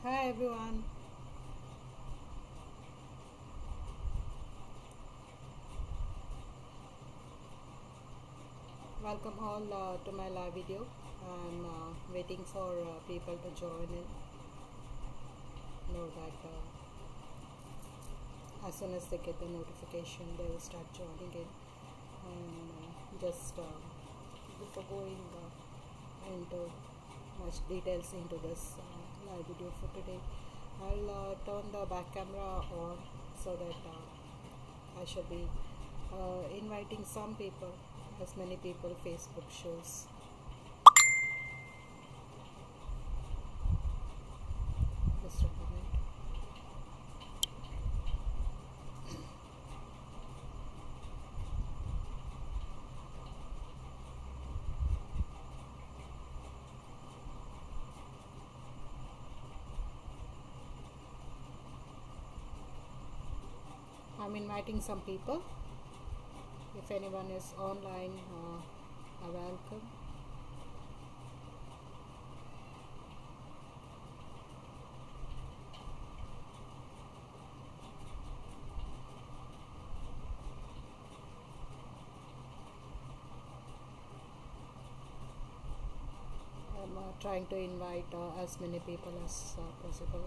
Hi everyone, welcome all to my live video. I'm waiting for people to join in. Know that as soon as they get the notification, they will start joining in. And just before going into much details into this live video for today, I'll turn the back camera on so that I should be inviting some people, as many people Facebook shows. Just a moment. I'm inviting some people. If anyone is online, I welcome. I'm trying to invite as many people as possible.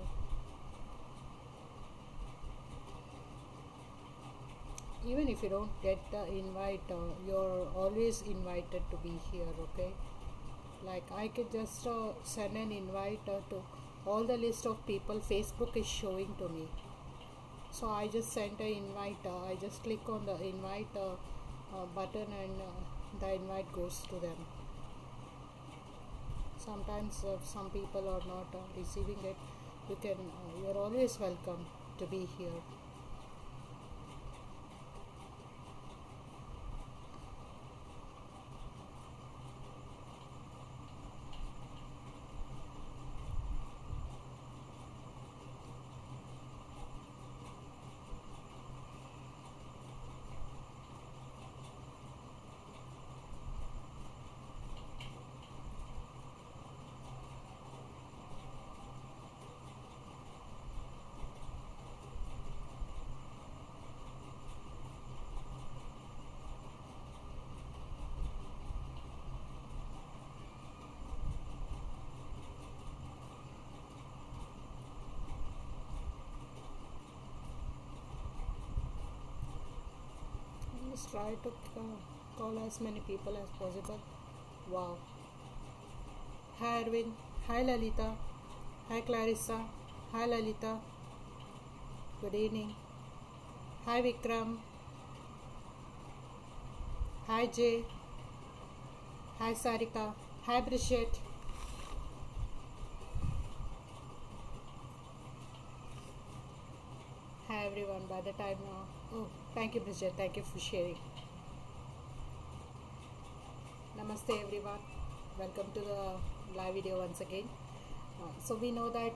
Even if you don't get the invite, you're always invited to be here, okay? Like I could just send an invite to all the list of people Facebook is showing to me. So I just sent an invite. I just click on the invite button and the invite goes to them. Sometimes some people are not receiving it. You're always welcome to be here. Just try to call as many people as possible. Wow. Hi Arvind. Hi Lalita. Hi Clarissa. Hi Lalita. Good evening. Hi Vikram. Hi Jay. Hi Sarika. Hi Bridget. Hi everyone. By the time oh, thank you Bridget. Thank you for sharing. Namaste everyone. Welcome to the live video once again. So we know that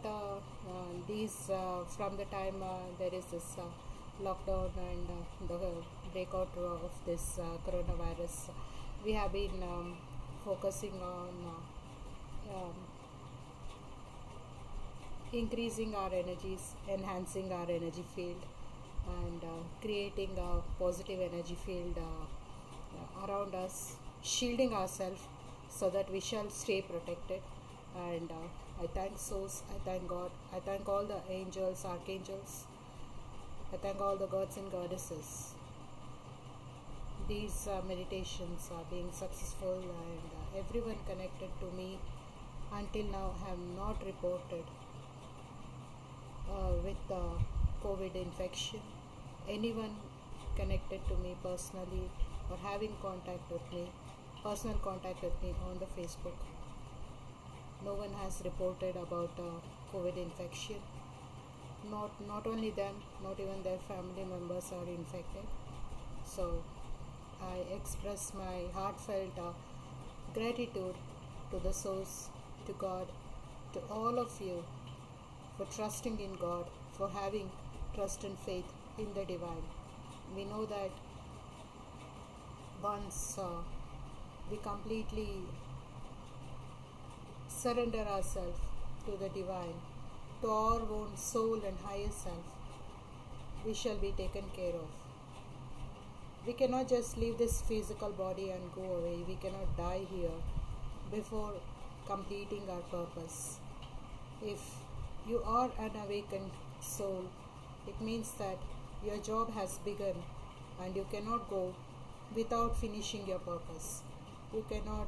these from the time there is this lockdown and the breakout of this coronavirus, we have been focusing on increasing our energies, enhancing our energy field, and creating a positive energy field around us, shielding ourselves so that we shall stay protected. And I thank Source, I thank God, I thank all the angels, archangels, I thank all the gods and goddesses. These meditations are being successful, and everyone connected to me until now have not reported with the COVID infection. Anyone connected to me personally or having contact with me, personal contact with me on the Facebook, no one has reported about COVID infection. Not only them, not even their family members are infected. So I express my heartfelt gratitude to the Source, to God, to all of you for trusting in God, for having trust and faith in the divine. We know that once we completely surrender ourselves to the divine, to our own soul and higher self, we shall be taken care of. We cannot just leave this physical body and go away. We cannot die here before completing our purpose. If you are an awakened soul, it means that your job has begun and you cannot go without finishing your purpose. You cannot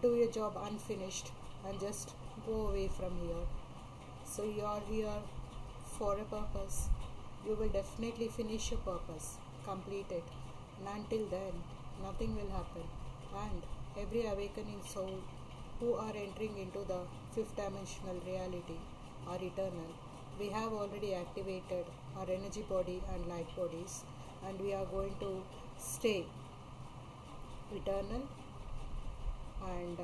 do your job unfinished and just go away from here. So you are here for a purpose. You will definitely finish your purpose, complete it, and until then nothing will happen. And every awakening soul who are entering into the fifth dimensional reality are eternal. We have already activated our energy body and light bodies, and we are going to stay eternal, and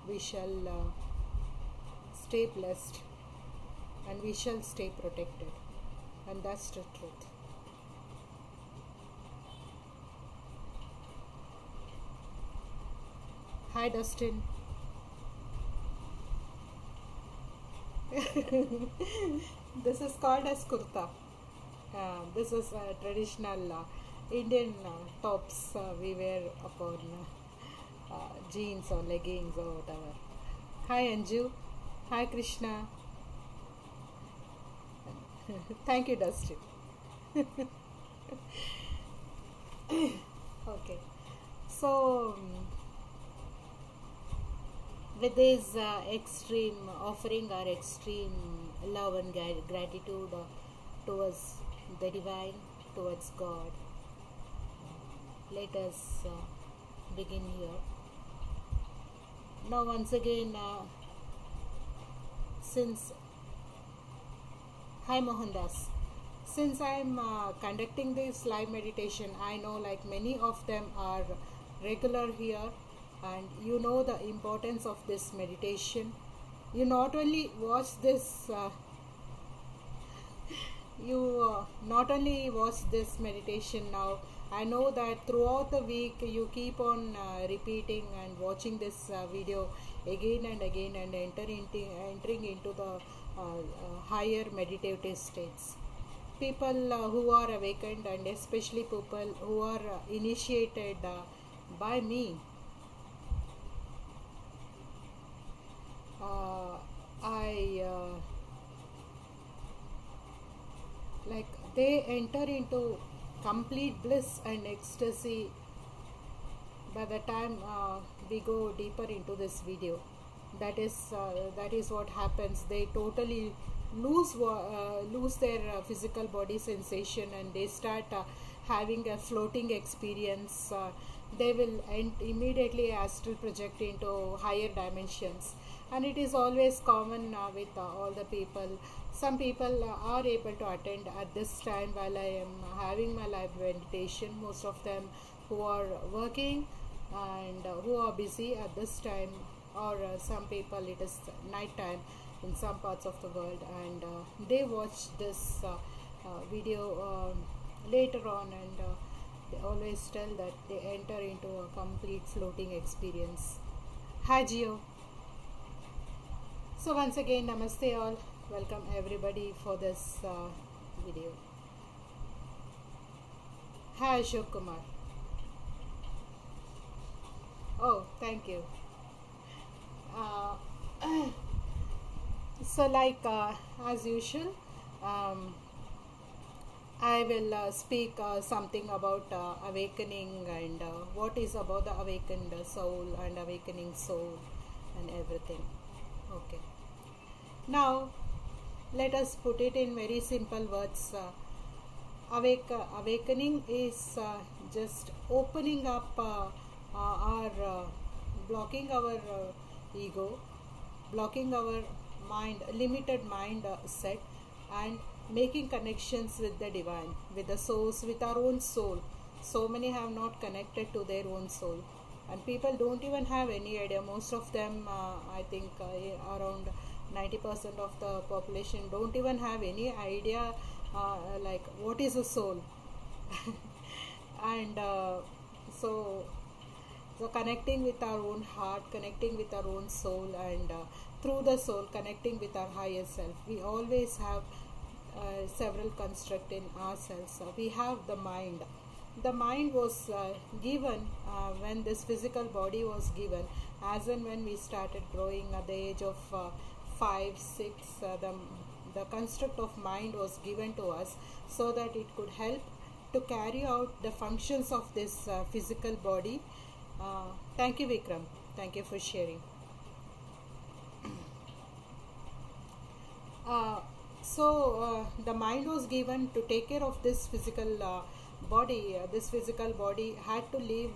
we shall stay blessed, and we shall stay protected, and that's the truth. Hi Dustin. This is called as kurta. This is traditional Indian tops we wear upon jeans or leggings or whatever. Hi Anju. Hi Krishna. Thank you Dustin. Okay. So with this extreme offering our extreme love and gratitude towards the divine, towards God, let us begin here. Now once again, since hi Mohandas, since I am conducting this live meditation, I know like many of them are regular here, and you know the importance of this meditation. You not only watch this not only watch this meditation now, I know that throughout the week you keep on repeating and watching this video again and again, and entering into the higher meditative states. People who are awakened, and especially people who are initiated by me, like they enter into complete bliss and ecstasy by the time we go deeper into this video. That is what happens. They totally lose their physical body sensation, and they start having a floating experience. They will immediately astral project into higher dimensions, and it is always common with all the people. Some people are able to attend at this time while I am having my live meditation. Most of them who are working and who are busy at this time, or some people it is night time in some parts of the world, and they watch this video later on, and they always tell that they enter into a complete floating experience. Hi Gio. So once again, namaste all. Welcome everybody for this video. Hi Ashok Kumar. Oh, thank you. So like as usual, I will speak something about awakening, and what is about the awakened soul and awakening soul and everything. Okay. Now let us put it in very simple words. Awakening is just opening up our blocking our ego, blocking our mind, limited mind set, and making connections with the divine, with the source, with our own soul. So many have not connected to their own soul, and people don't even have any idea. Most of them, I think around 90% of the population don't even have any idea like what is a soul. And so So connecting with our own heart, connecting with our own soul, and through the soul connecting with our higher self. We always have several construct in ourselves. We have the mind. The mind was given when this physical body was given, as and when we started growing at the age of 5, 6. The construct of mind was given to us so that it could help to carry out the functions of this physical body. Thank you, Vikram. Thank you for sharing. Uh, the mind was given to take care of this physical body. This physical body had to live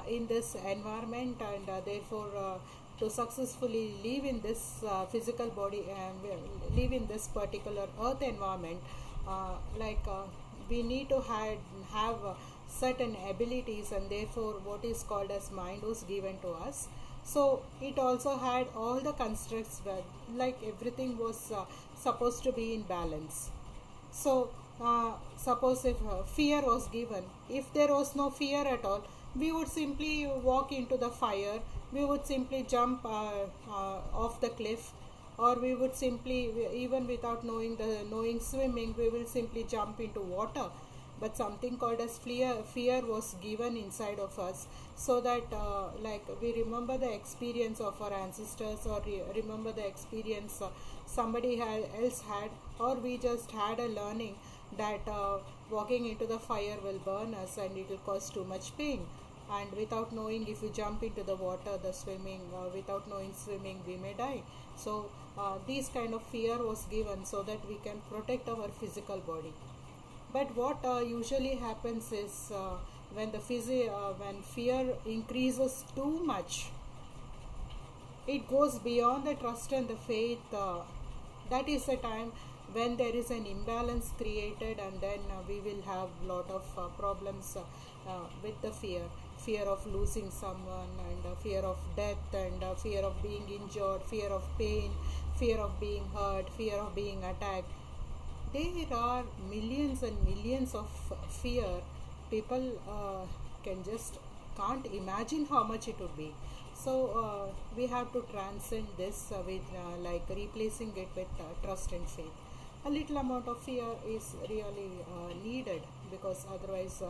in this environment, and therefore to successfully live in this physical body and live in this particular earth environment, we need to have certain abilities, and therefore what is called as mind was given to us. So it also had all the constructs where, like, everything was supposed to be in balance. So suppose if fear was given, if there was no fear at all, we would simply walk into the fire, we would simply jump off the cliff, or we would simply, even without knowing swimming, we will simply jump into water. But something called as fear was given inside of us, so that we remember the experience of our ancestors, or remember the experience somebody else had, or we just had a learning that walking into the fire will burn us and it will cause too much pain. And without knowing, if you jump into the water, the swimming, without knowing swimming, we may die. So these kind of fear was given so that we can protect our physical body. But what usually happens is when fear increases too much, it goes beyond the trust and the faith. That is the time when there is an imbalance created, and then we will have lot of problems with the fear of losing someone, and fear of death, and fear of being injured, fear of pain, fear of being hurt, fear of being attacked. There are millions and millions of fear. People can just can't imagine how much it would be. So we have to transcend this with replacing it with trust and faith. A little amount of fear is really needed, because otherwise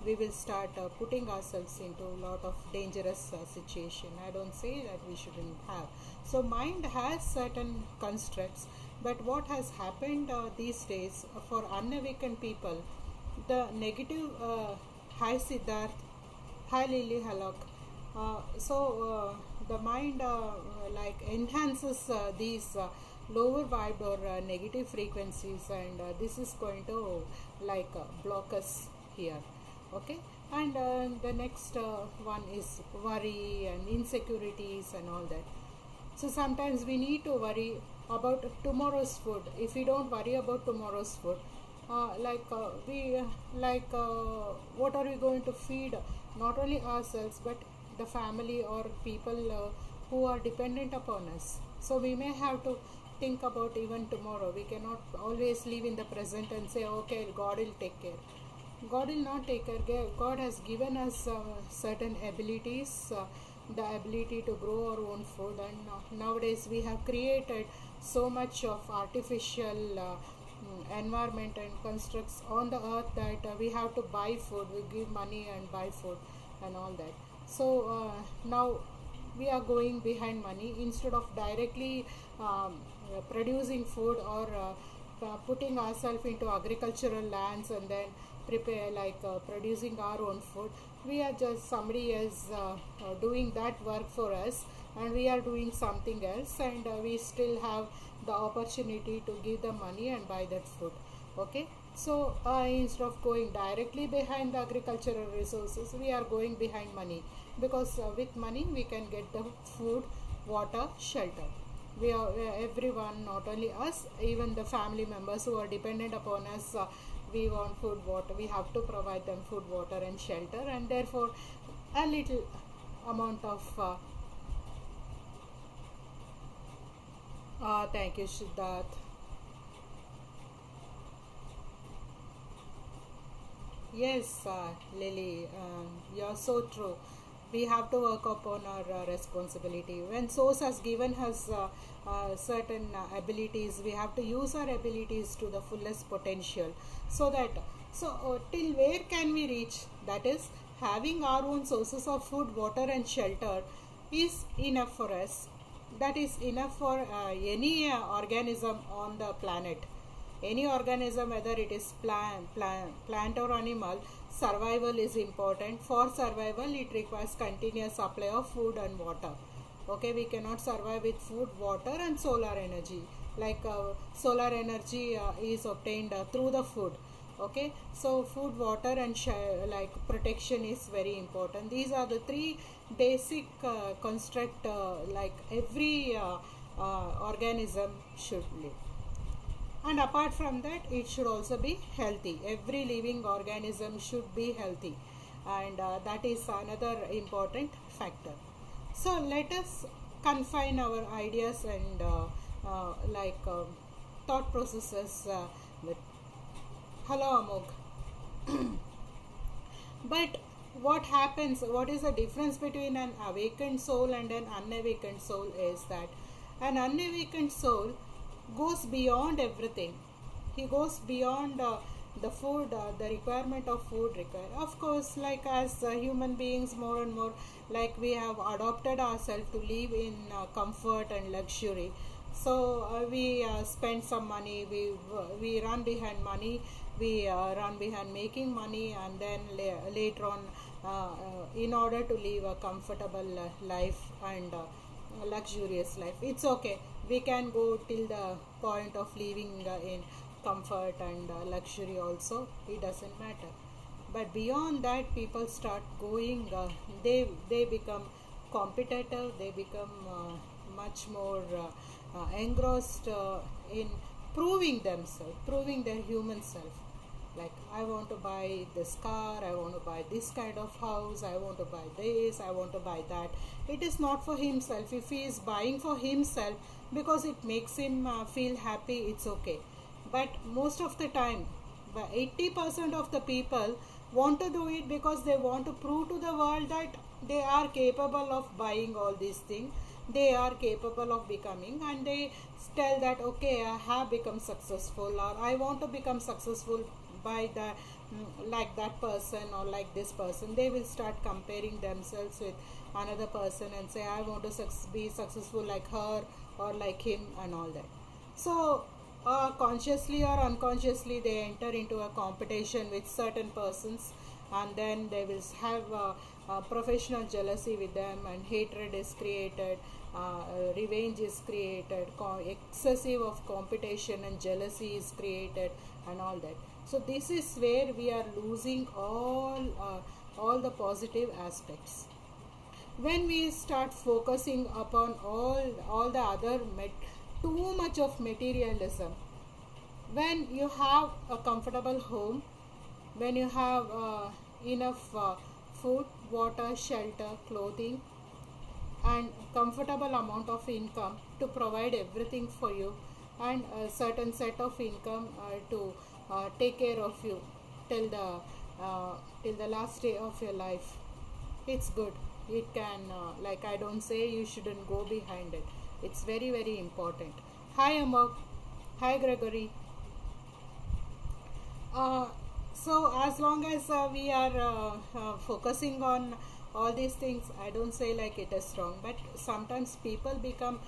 we will start putting ourselves into a lot of dangerous situation. I don't say that we shouldn't have. So mind has certain constructs, but what has happened these days for unawakened people, the negative hi Siddharth, hi Lily Halak. The mind enhances these lower vibe or negative frequencies, and this is going to block us here. Okay, and the next one is worry and insecurities and all that. So sometimes we need to worry about tomorrow's food. If we don't worry about tomorrow's food, what are we going to feed not only ourselves but the family or people who are dependent upon us? So we may have to think about even tomorrow. We cannot always live in the present and say, okay, God will take care. God will not take care. God has given us certain abilities, the ability to grow our own food, and nowadays we have created so much of artificial environment and constructs on the earth that we have to buy food. We give money and buy food and all that. So now we are going behind money instead of directly producing food, or putting ourselves into agricultural lands and then prepare producing our own food. We are just somebody else doing that work for us, and we are doing something else, and we still have the opportunity to give the money and buy that food. Okay, so instead of going directly behind the agricultural resources, we are going behind money, because with money we can get the food, water, shelter. We are everyone, not only us, even the family members who are dependent upon us, we want food, water, we have to provide them food, water and shelter, and therefore a little amount of thank you, Siddharth. Yes, Lily, you're so true. We have to work upon our responsibility. When source has given us certain abilities, we have to use our abilities to the fullest potential. So till where can we reach? That is, having our own sources of food, water and shelter is enough for us. That is enough for any organism on the planet. Any organism, whether it is plant or animal, survival is important. For survival, it requires continuous supply of food and water. Okay, we cannot survive with food, water and solar energy. Like solar energy is obtained through the food. Okay, so food, water and like protection is very important. These are the three basic construct like every organism should live. And apart from that, it should also be healthy. Every living organism should be healthy, and that is another important factor. So let us confine our ideas and thought processes with hello Amog. But what happens, what is the difference between an awakened soul and an unawakened soul is that an unawakened soul goes beyond everything. He goes beyond the food, the requirement of food require. Of course, like as human beings, more and more, like we have adopted ourselves to live in comfort and luxury. So we spend some money. We run behind money. We run behind making money, and then later on, in order to live a comfortable life and luxurious life, it's okay. We can go till the point of living in comfort and luxury also. It doesn't matter. But beyond that, people start going. They become competitive. They become much more engrossed in proving themselves, proving their human self. Like, I want to buy this car, I want to buy this kind of house, I want to buy this, I want to buy that. It is not for himself. If he is buying for himself because it makes him feel happy, it's okay. But most of the time, 80% of the people want to do it because they want to prove to the world that they are capable of buying all these things, they are capable of becoming, and they tell that okay, I have become successful, or I want to become successful by the like that person or like this person. They will start comparing themselves with another person and say, I want to be successful like her or like him and all that. So consciously or unconsciously, they enter into a competition with certain persons, and then they will have professional jealousy with them, and hatred is created, revenge is created, excessive of competition and jealousy is created, and all that. So this is where we are losing all the positive aspects. When we start focusing upon all the other too much of materialism, when you have a comfortable home, when you have enough food, water, shelter, clothing, and comfortable amount of income to provide everything for you, and a certain set of income to take care of you till the last day of your life, it's good. It can like, I don't say you shouldn't go behind it. It's very, very important. Hi Amok. Hi Gregory. So as long as we are focusing on all these things, I don't say like it is wrong, but sometimes people become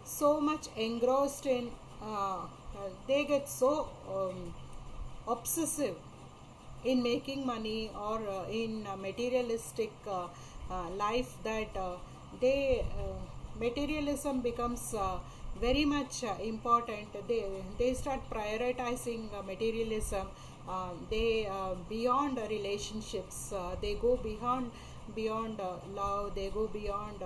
so much engrossed in they get so obsessive in making money or in materialistic life that materialism becomes very much important. They start prioritizing materialism. They beyond relationships. They go beyond love. They go beyond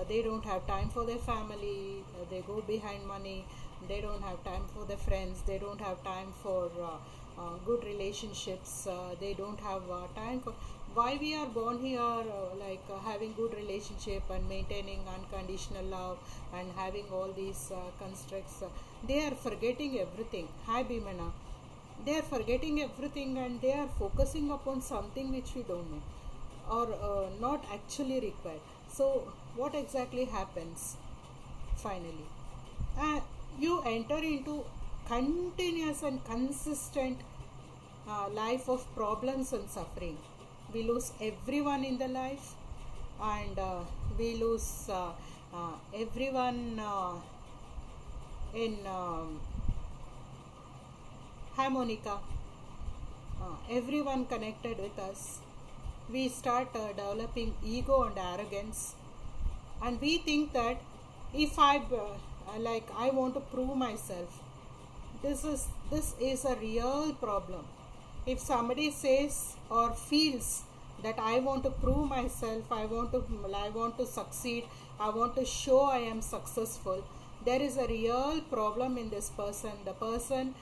they don't have time for their family. They go behind money. They don't have time for their friends. They don't have time for good relationships. They don't have time for why we are born here, having good relationship and maintaining unconditional love and having all these constructs. They are forgetting everything. Hi Bhimana. They are forgetting everything, and they are focusing upon something which we don't know. or not actually required. So what exactly happens finally? You enter into continuous and consistent life of problems and suffering. We lose everyone in the life, and we lose everyone in harmonica, everyone connected with us. We start developing ego and arrogance, and we think that if I want to prove myself. This is a real problem. If somebody says or feels that I want to prove myself, I want to succeed, I want to show I am successful, there is a real problem in this person. The person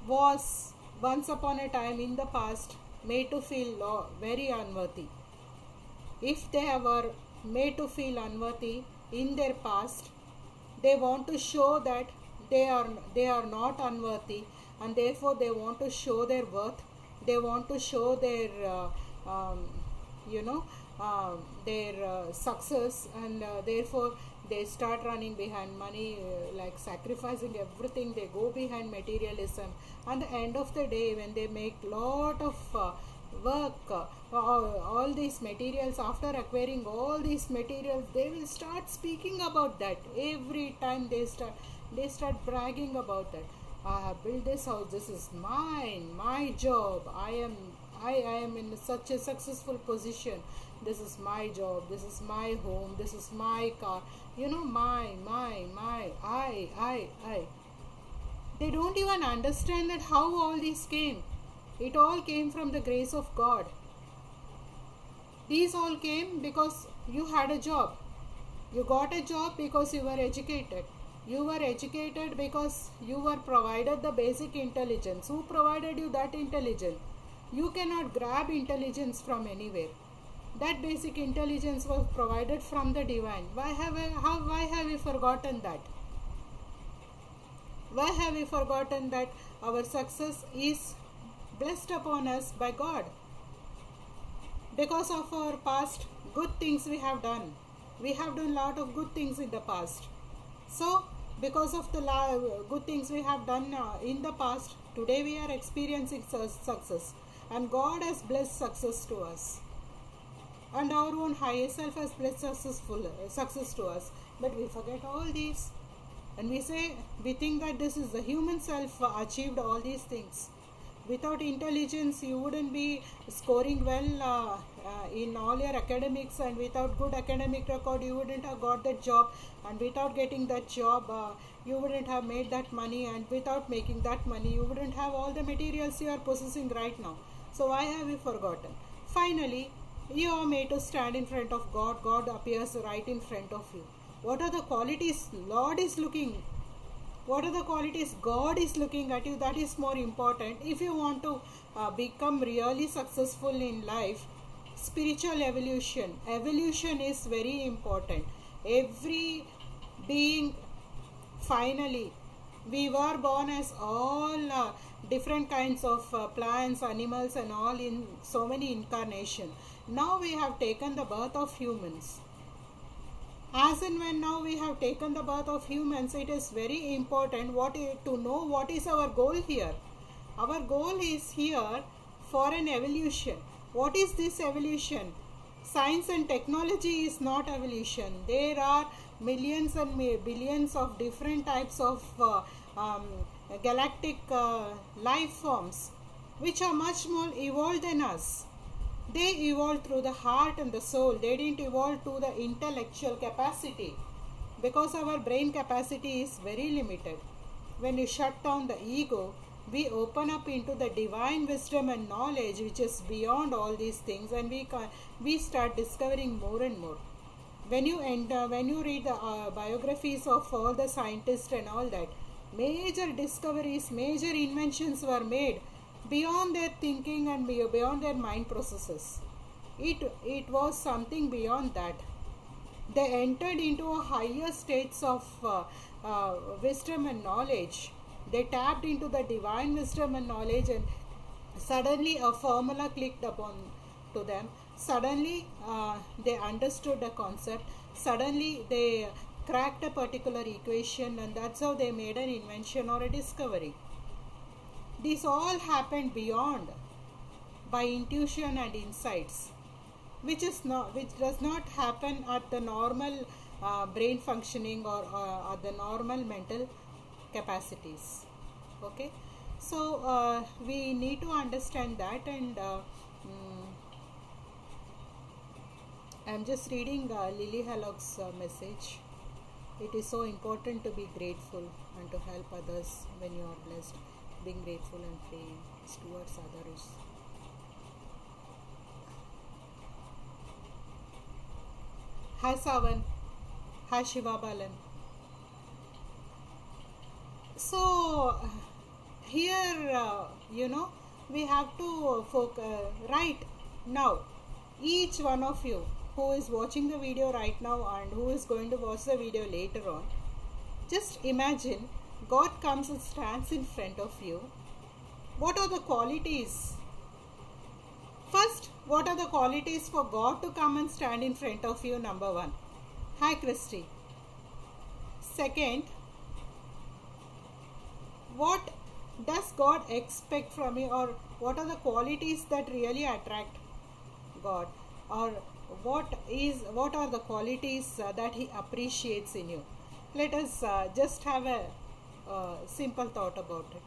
was once upon a time in the past made to feel very unworthy. If they were made to feel unworthy in their past, they want to show that they are not unworthy, and therefore they want to show their worth. They want to show their you know their success, and therefore they start running behind money, like sacrificing everything. They go behind materialism, and the end of the day, when they make lot of work, all these materials, after acquiring all these materials, they will start speaking about that. Every time they start bragging about that. I have built this house, this is mine, my job, I am in such a successful position, this is my job, this is my home, this is my car, my, I. They don't even understand that how all this came. It all came from the grace of God. These all came because you had a job. You got a job because you were educated. You were educated because you were provided the basic intelligence. Who provided you that intelligence? You cannot grab intelligence from anywhere. That basic intelligence was provided from the divine. Why have we forgotten that? Why have we forgotten that our success is blessed upon us by God? Because of our past good things we have done. We have done a lot of good things in the past. So, because of the good things we have done in the past, today we are experiencing success. And God has blessed success to us. And our own higher self has blessed success to us. But we forget all these. And we think that this is the human self achieved all these things. Without intelligence, you wouldn't be scoring well in all your academics, and without good academic record, you wouldn't have got that job, and without getting that job, you wouldn't have made that money, and without making that money, you wouldn't have all the materials you are possessing right now. So why have you forgotten? Finally, you are made to stand in front of God. God appears right in front of you. What are the qualities Lord is looking? What are the qualities God is looking at you? That is more important. If you want to become really successful in life, spiritual evolution is very important. Every being, finally, we were born as all different kinds of plants, animals, and all in so many incarnations. Now we have taken the birth of humans. As and when now we have taken the birth of humans, it is very important to know what is our goal here. Our goal is here for an evolution. What is this evolution? Science and technology is not evolution. There are millions and billions of different types of galactic life forms which are much more evolved than us. They evolved through the heart and the soul. They didn't evolve to the intellectual capacity, because our brain capacity is very limited. When you shut down the ego, we open up into the divine wisdom and knowledge which is beyond all these things, and we start discovering more and more. When you read the biographies of all the scientists and all that, major discoveries, major inventions were made beyond their thinking and beyond their mind processes. It was something beyond that. They entered into a higher states of wisdom and knowledge. They tapped into the divine wisdom and knowledge, and suddenly a formula clicked upon to them. Suddenly they understood the concept, suddenly they cracked a particular equation, and that's how they made an invention or a discovery. These all happened beyond, by intuition and insights, which does not happen at the normal brain functioning, or at the normal mental capacities. Okay, so we need to understand that. And mm, I'm just reading Lily Hallock's message. It is so important to be grateful and to help others when you are blessed. Being grateful and praying towards others. Hi Savan. Hi Shiva Balan. So here, we have to right now, each one of you who is watching the video right now and who is going to watch the video later on, just imagine God comes and stands in front of you. What are the qualities? First, what are the qualities for God to come and stand in front of you? Number one. Hi Christy. Second, what does God expect from you, or what are the qualities that really attract God, or what are the qualities that He appreciates in you? Let us just have a simple thought about it.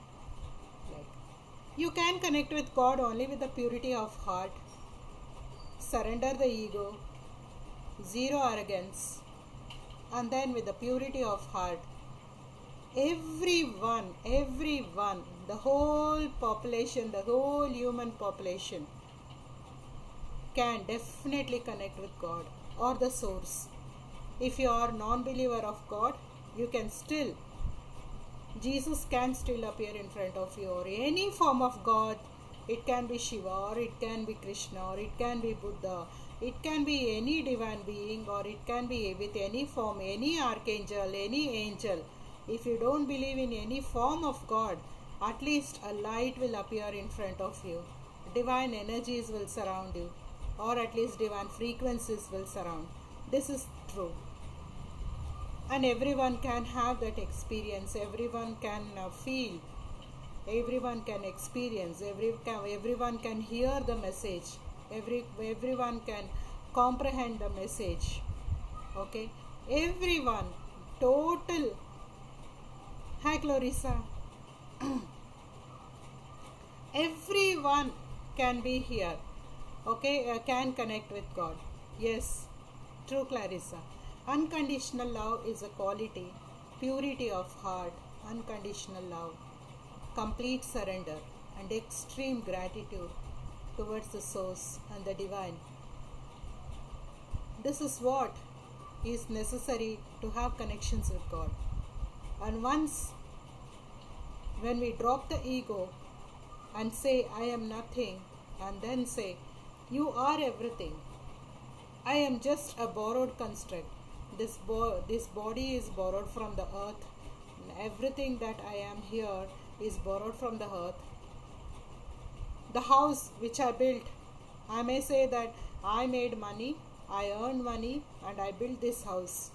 Like, you can connect with God only with the purity of heart, surrender the ego, zero arrogance, and then with the purity of heart, everyone, the whole population, the whole human population can definitely connect with God or the source. If you are non-believer of God, you can still, Jesus can still appear in front of you, or any form of God. It can be Shiva, or it can be Krishna, or it can be Buddha, it can be any divine being, or it can be with any form, any archangel, any angel. If you don't believe in any form of God, at least a light will appear in front of you. Divine energies will surround you, or at least divine frequencies will surround. This is true. And everyone can have that experience. Everyone can feel. Everyone can experience. Everyone can hear the message. Everyone can comprehend the message. Okay? Everyone. Total. Hi Clarissa. Everyone can be here. Okay? Can connect with God. Yes. True, Clarissa. Unconditional love is a quality, purity of heart, unconditional love, complete surrender, and extreme gratitude towards the source and the divine. This is what is necessary to have connections with God. And once, when we drop the ego and say, I am nothing, and then say, you are everything. I am just a borrowed construct. This body is borrowed from the earth. Everything that I am here is borrowed from the earth. The house which I built, I may say that I made money, I earned money, and I built this house.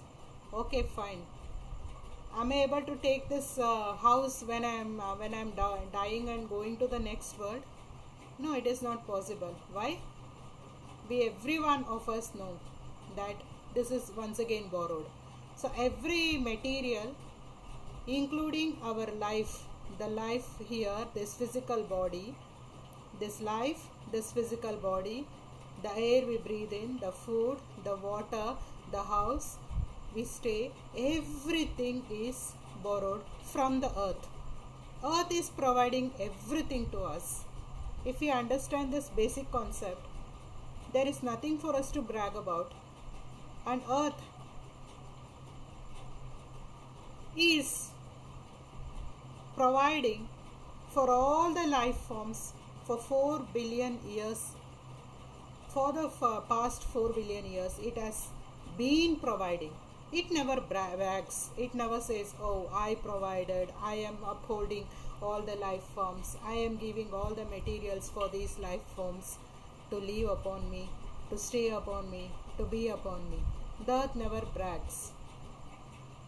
Okay, fine. Am I able to take this house when I'm dying and going to the next world? No, it is not possible. Why? Every one of us know that this is once again borrowed. So every material, including our life, the life here, this physical body, this life, this physical body, the air we breathe in, the food, the water, the house we stay, everything is borrowed from the earth. Earth is providing everything to us. If we understand this basic concept, there is nothing for us to brag about. And earth is providing for all the life forms for 4 billion years. For the past 4 billion years, it has been providing. It never brags. It never says, oh, I provided, I am upholding all the life forms, I am giving all the materials for these life forms to live upon me, to stay upon me, to be upon me. The earth never brags.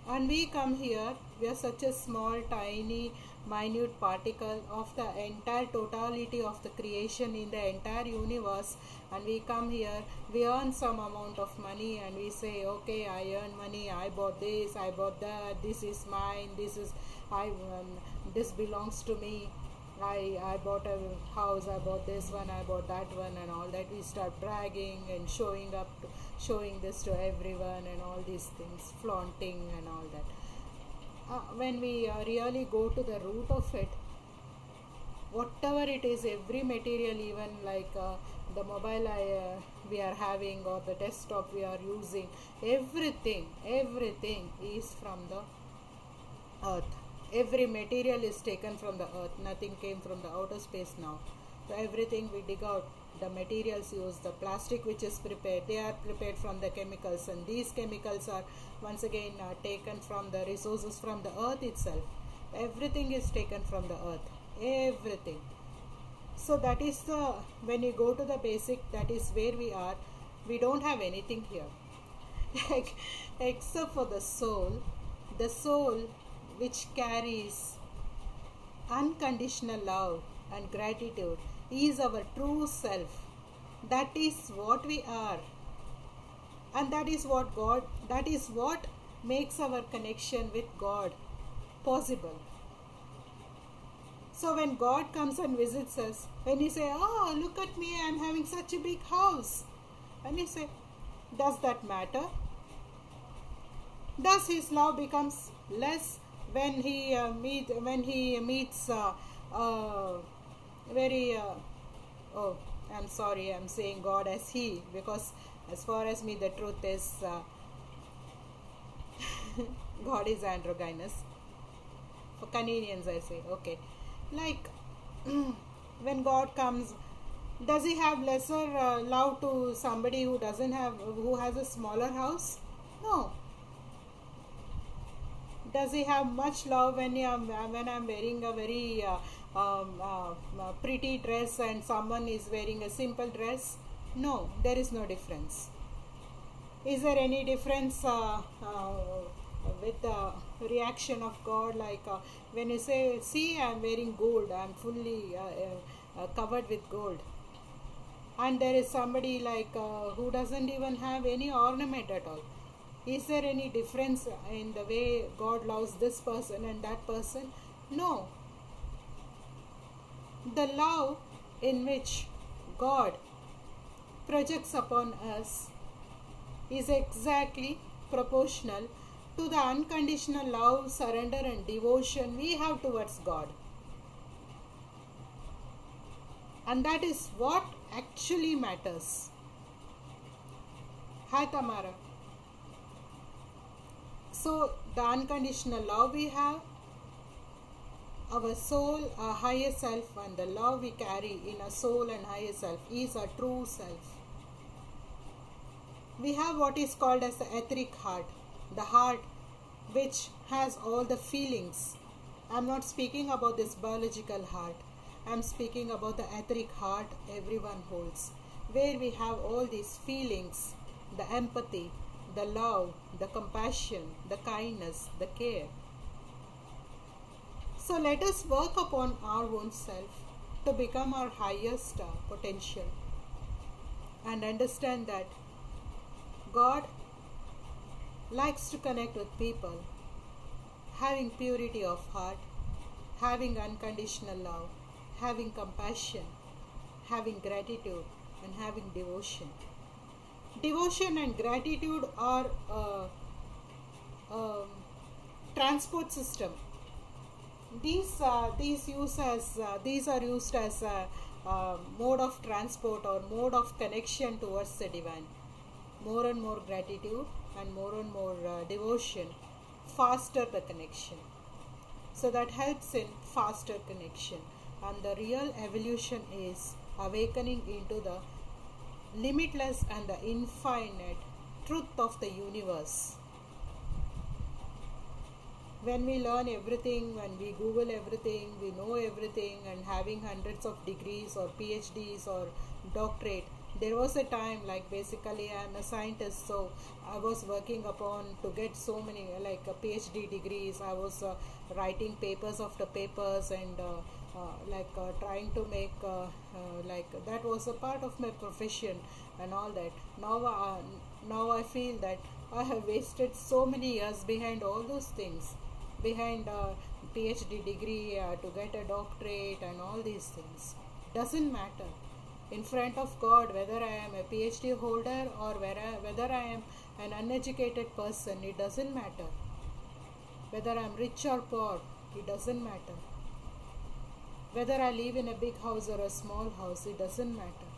And we come here, we are such a small, tiny, minute particle of the entire totality of the creation in the entire universe. And we come here, we earn some amount of money, and we say, okay, I earn money, I bought this, I bought that, this is mine, this belongs to me. I bought a house, I bought this one, I bought that one, and all that. We start bragging and showing this to everyone, and all these things, flaunting and all that. When we really go to the root of it, whatever it is, every material, even like the mobile we are having, or the desktop we are using, everything is from the earth. Every material is taken from the earth. Nothing came from the outer space now. So everything we dig out, the materials used, the plastic which is prepared, they are prepared from the chemicals, and these chemicals are once again taken from the resources from the earth itself. Everything is taken from the earth. Everything. So that is when you go to the basic, that is where we are. We don't have anything here except for the soul which carries unconditional love and gratitude, is our true self. That is what we are, and that is what makes our connection with God possible. So when God comes and visits us, when you say, oh, look at me, I am having such a big house, and you say, does that matter? Does his love becomes less when he meets very oh, I'm sorry, I'm saying God as he, because as far as me the truth is God is androgynous. For convenience I say, okay, like when God comes, does he have lesser love to somebody who has a smaller house? No. Does he have much love when I'm wearing a very pretty dress and someone is wearing a simple dress? No, there is no difference. Is there any difference with the reaction of God? Like when you say, see, I'm wearing gold, I'm fully covered with gold, and there is somebody like who doesn't even have any ornament at all. Is there any difference in the way God loves this person and that person? No. The love in which God projects upon us is exactly proportional to the unconditional love, surrender and devotion we have towards God. And that is what actually matters. Hi Tamara. So the unconditional love we have, our soul, our higher self, and the love we carry in our soul and higher self is our true self. We have what is called as the etheric heart, the heart which has all the feelings. I am not speaking about this biological heart. I am speaking about the etheric heart everyone holds, where we have all these feelings, the empathy, the love, the compassion, the kindness, the care. So let us work upon our own self to become our highest potential, and understand that God likes to connect with people, having purity of heart, having unconditional love, having compassion, having gratitude, and having devotion. Devotion and gratitude are transport system. These are used as a mode of transport or mode of connection towards the divine. More and more gratitude and more devotion, faster the connection. So that helps in faster connection. And the real evolution is awakening into the limitless and the infinite truth of the universe. When we learn everything, when we Google everything, we know everything, and having hundreds of degrees or PhDs or doctorate, There was a time, like basically I'm a scientist, so I was working upon to get so many like PhD degrees. I was writing papers after papers, and trying to make like that was a part of my profession and all that. Now I feel that I have wasted so many years behind all those things, behind PhD degree to get a doctorate and all these things. Doesn't matter in front of God whether I am a PhD holder or whether I am an uneducated person. It doesn't matter. Whether I am rich or poor, it doesn't matter. Whether I live in a big house or a small house, it doesn't matter.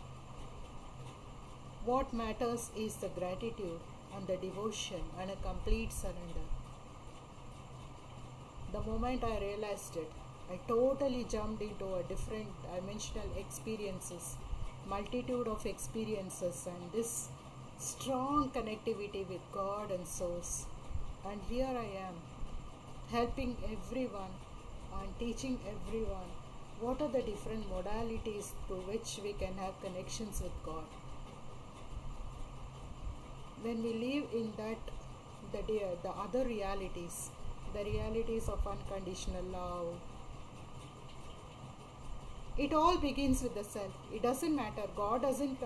What matters is the gratitude and the devotion and a complete surrender. The moment I realized it, I totally jumped into a different dimensional experiences, multitude of experiences, and this strong connectivity with God and Source. And here I am, helping everyone and teaching everyone what are the different modalities through which we can have connections with God. When we live in that, the other realities, the realities of unconditional love, it all begins with the self. It doesn't matter. God doesn't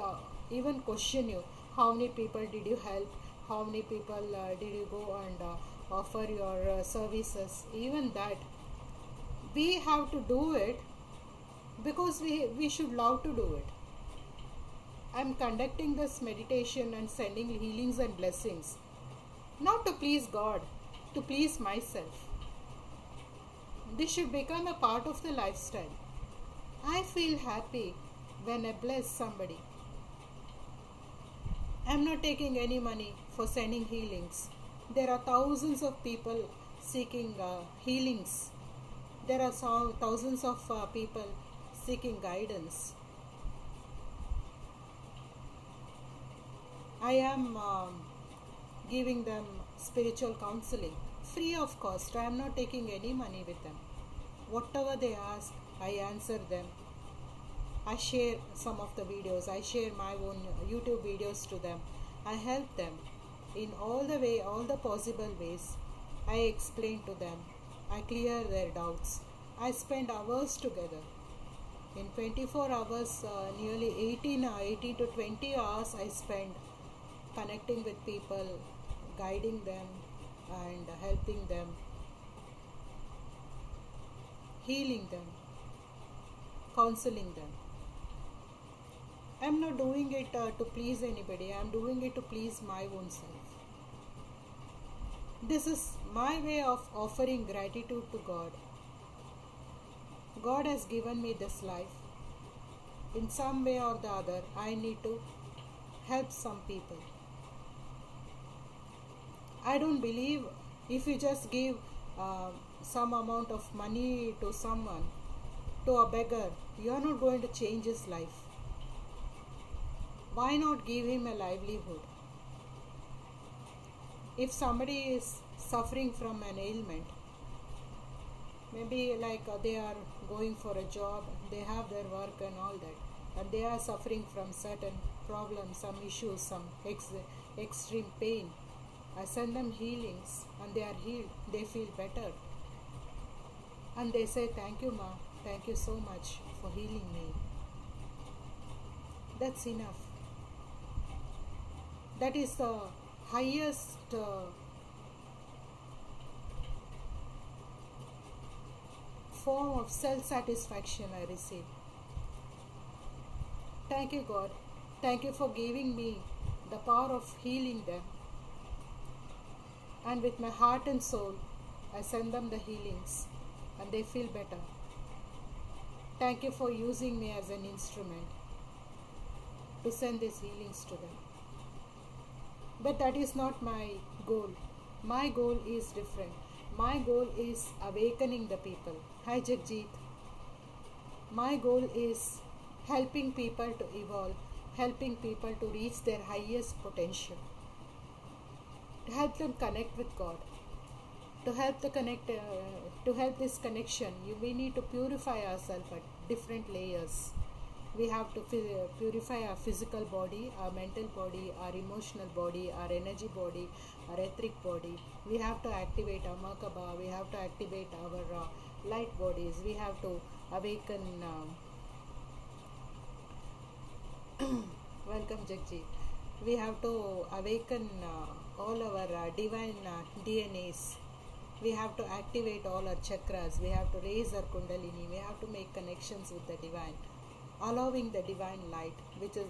even question you. How many people did you help? How many people did you go and offer your services? Even that, we have to do it because we should love to do it. I'm conducting this meditation and sending healings and blessings, not to please God, to please myself. This should become a part of the lifestyle. I feel happy when I bless somebody. I'm not taking any money for sending healings. There are thousands of people seeking healings. There are thousands of people seeking guidance. I am giving them spiritual counseling free of cost. I am not taking any money with them. Whatever they ask, I answer them. I share some of the videos. I share my own YouTube videos to them. I help them in all the possible ways. I explain to them. I clear their doubts. I spend hours together. In 24 hours, nearly 18 to 20 hours I spend connecting with people, guiding them and helping them, healing them, counseling them. I'm not doing it to please anybody. I'm doing it to please my own self. This is my way of offering gratitude to God. God has given me this life. In some way or the other, I need to help some people. I don't believe if you just give some amount of money to someone, to a beggar, you are not going to change his life. Why not give him a livelihood? If somebody is suffering from an ailment, maybe like they are going for a job, they have their work and all that, and they are suffering from certain problems, some issues, some extreme pain. I send them healings and they are healed. They feel better. And they say, "Thank you, Ma. Thank you so much for healing me." That's enough. That is the highest form of self-satisfaction I receive. Thank you, God. Thank you for giving me the power of healing them. And with my heart and soul, I send them the healings and they feel better. Thank you for using me as an instrument to send these healings to them. But that is not my goal. My goal is different. My goal is awakening the people. Hi Jagjit. My goal is helping people to evolve, helping people to reach their highest potential, to help them connect with God, to help to help this connection. We need to purify ourselves at different layers. We have to purify our physical body, our mental body, our emotional body, our energy body, our etheric body. We have to activate our Merkaba, we have to activate our light bodies, we have to awaken. Welcome, Jagji. We have to awaken all our divine DNAs. We have to activate all our chakras. We have to raise our Kundalini. We have to make connections with the divine, allowing the divine light, which is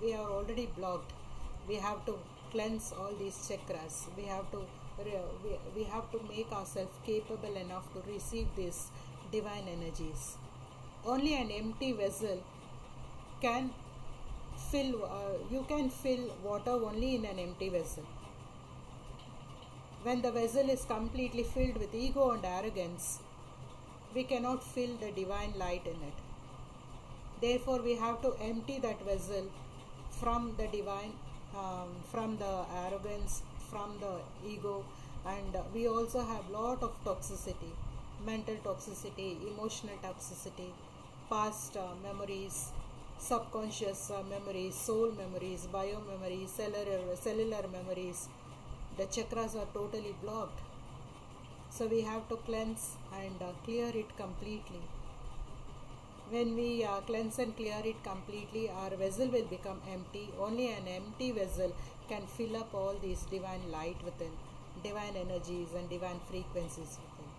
we are already blocked. We have to cleanse all these chakras. We have to make ourselves capable enough to receive these divine energies. Only an empty vessel can fill. You can fill water only in an empty vessel. When the vessel is completely filled with ego and arrogance, we cannot fill the divine light in it. Therefore, we have to empty that vessel from the divine, from the arrogance, from the ego, and we also have lot of toxicity, mental toxicity, emotional toxicity, past memories, subconscious memories, soul memories, bio memories, cellular memories. The chakras are totally blocked. So we have to cleanse and clear it completely. When we cleanse and clear it completely, our vessel will become empty. Only an empty vessel can fill up all these divine light within, divine energies and divine frequencies within.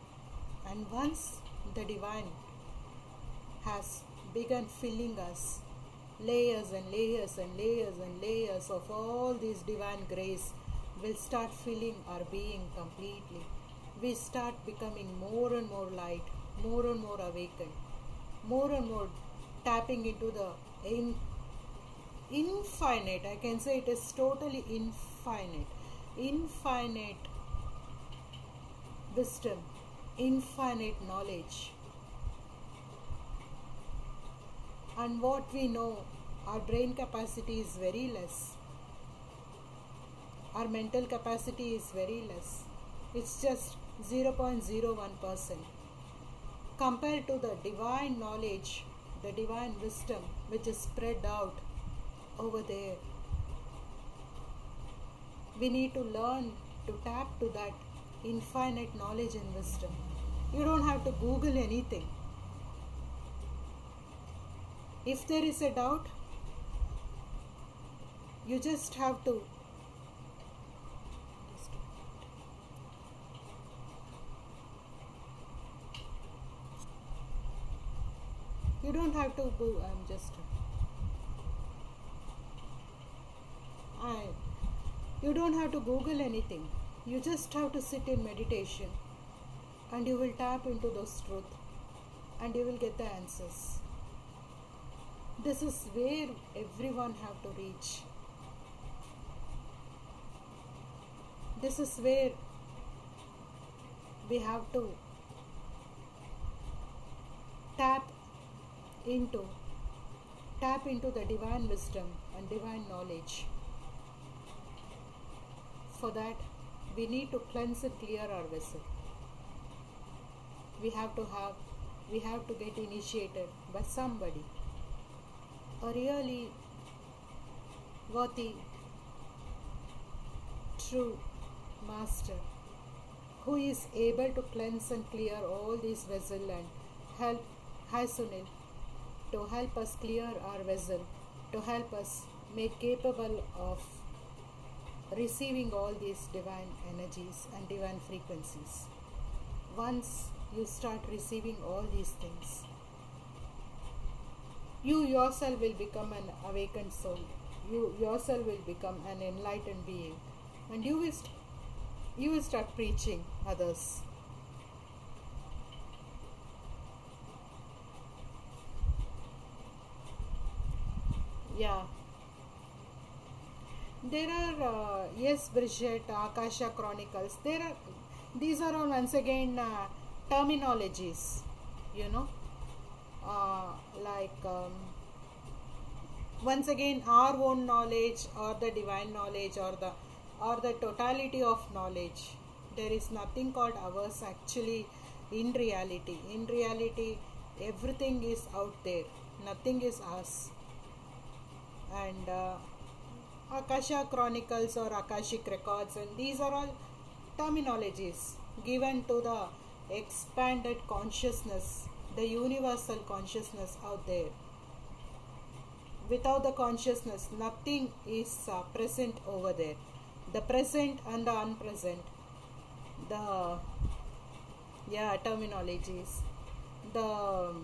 And once the divine has begun filling us, layers and layers and layers and layers of all these divine grace will start filling our being completely. We start becoming more and more light, more and more awakened, more and more tapping into the infinite. I can say it is totally infinite wisdom, infinite knowledge. And what we know, our brain capacity is very less. Our mental capacity is very less. It's just 0.01% compared to the divine knowledge, the divine wisdom which is spread out over there. We need to learn to tap to that infinite knowledge and wisdom. You don't have to Google anything. If there is a doubt, you just have to you don't have to go. You don't have to Google anything. You just have to sit in meditation and you will tap into those truth and you will get the answers. This is where everyone have to reach. This is where we have to tap into the divine wisdom and divine knowledge. For that, we need to cleanse and clear our vessel. We have to get initiated by somebody, a really worthy, true master who is able to cleanse and clear all these vessels and help. Hi Sunil, to help us clear our vessel, to help us make capable of receiving all these divine energies and divine frequencies. Once you start receiving all these things, you yourself will become an awakened soul. You yourself will become an enlightened being, and you will start preaching others. Yeah. There are yes, Bridget, Akasha Chronicles. These are all once again terminologies, you know, like once again our own knowledge or the divine knowledge or the totality of knowledge. There is nothing called ours actually. In reality, everything is out there. nothing is us. And Akasha Chronicles or Akashic Records, and these are all terminologies given to the expanded consciousness, the universal consciousness out there. Without the consciousness, nothing is present over there. The present and the unpresent, the terminologies, the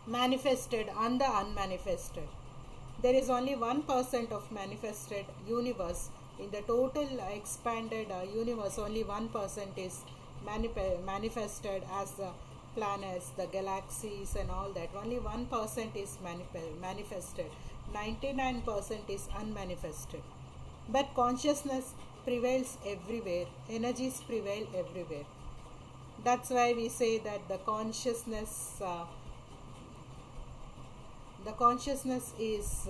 manifested and the unmanifested. There is only 1% of manifested universe. In the total expanded universe, only 1% is manifested as the planets, the galaxies, and all that. Only 1% is manifested. 99% is unmanifested. But consciousness prevails everywhere. Energies prevail everywhere. That's why we say that the consciousness is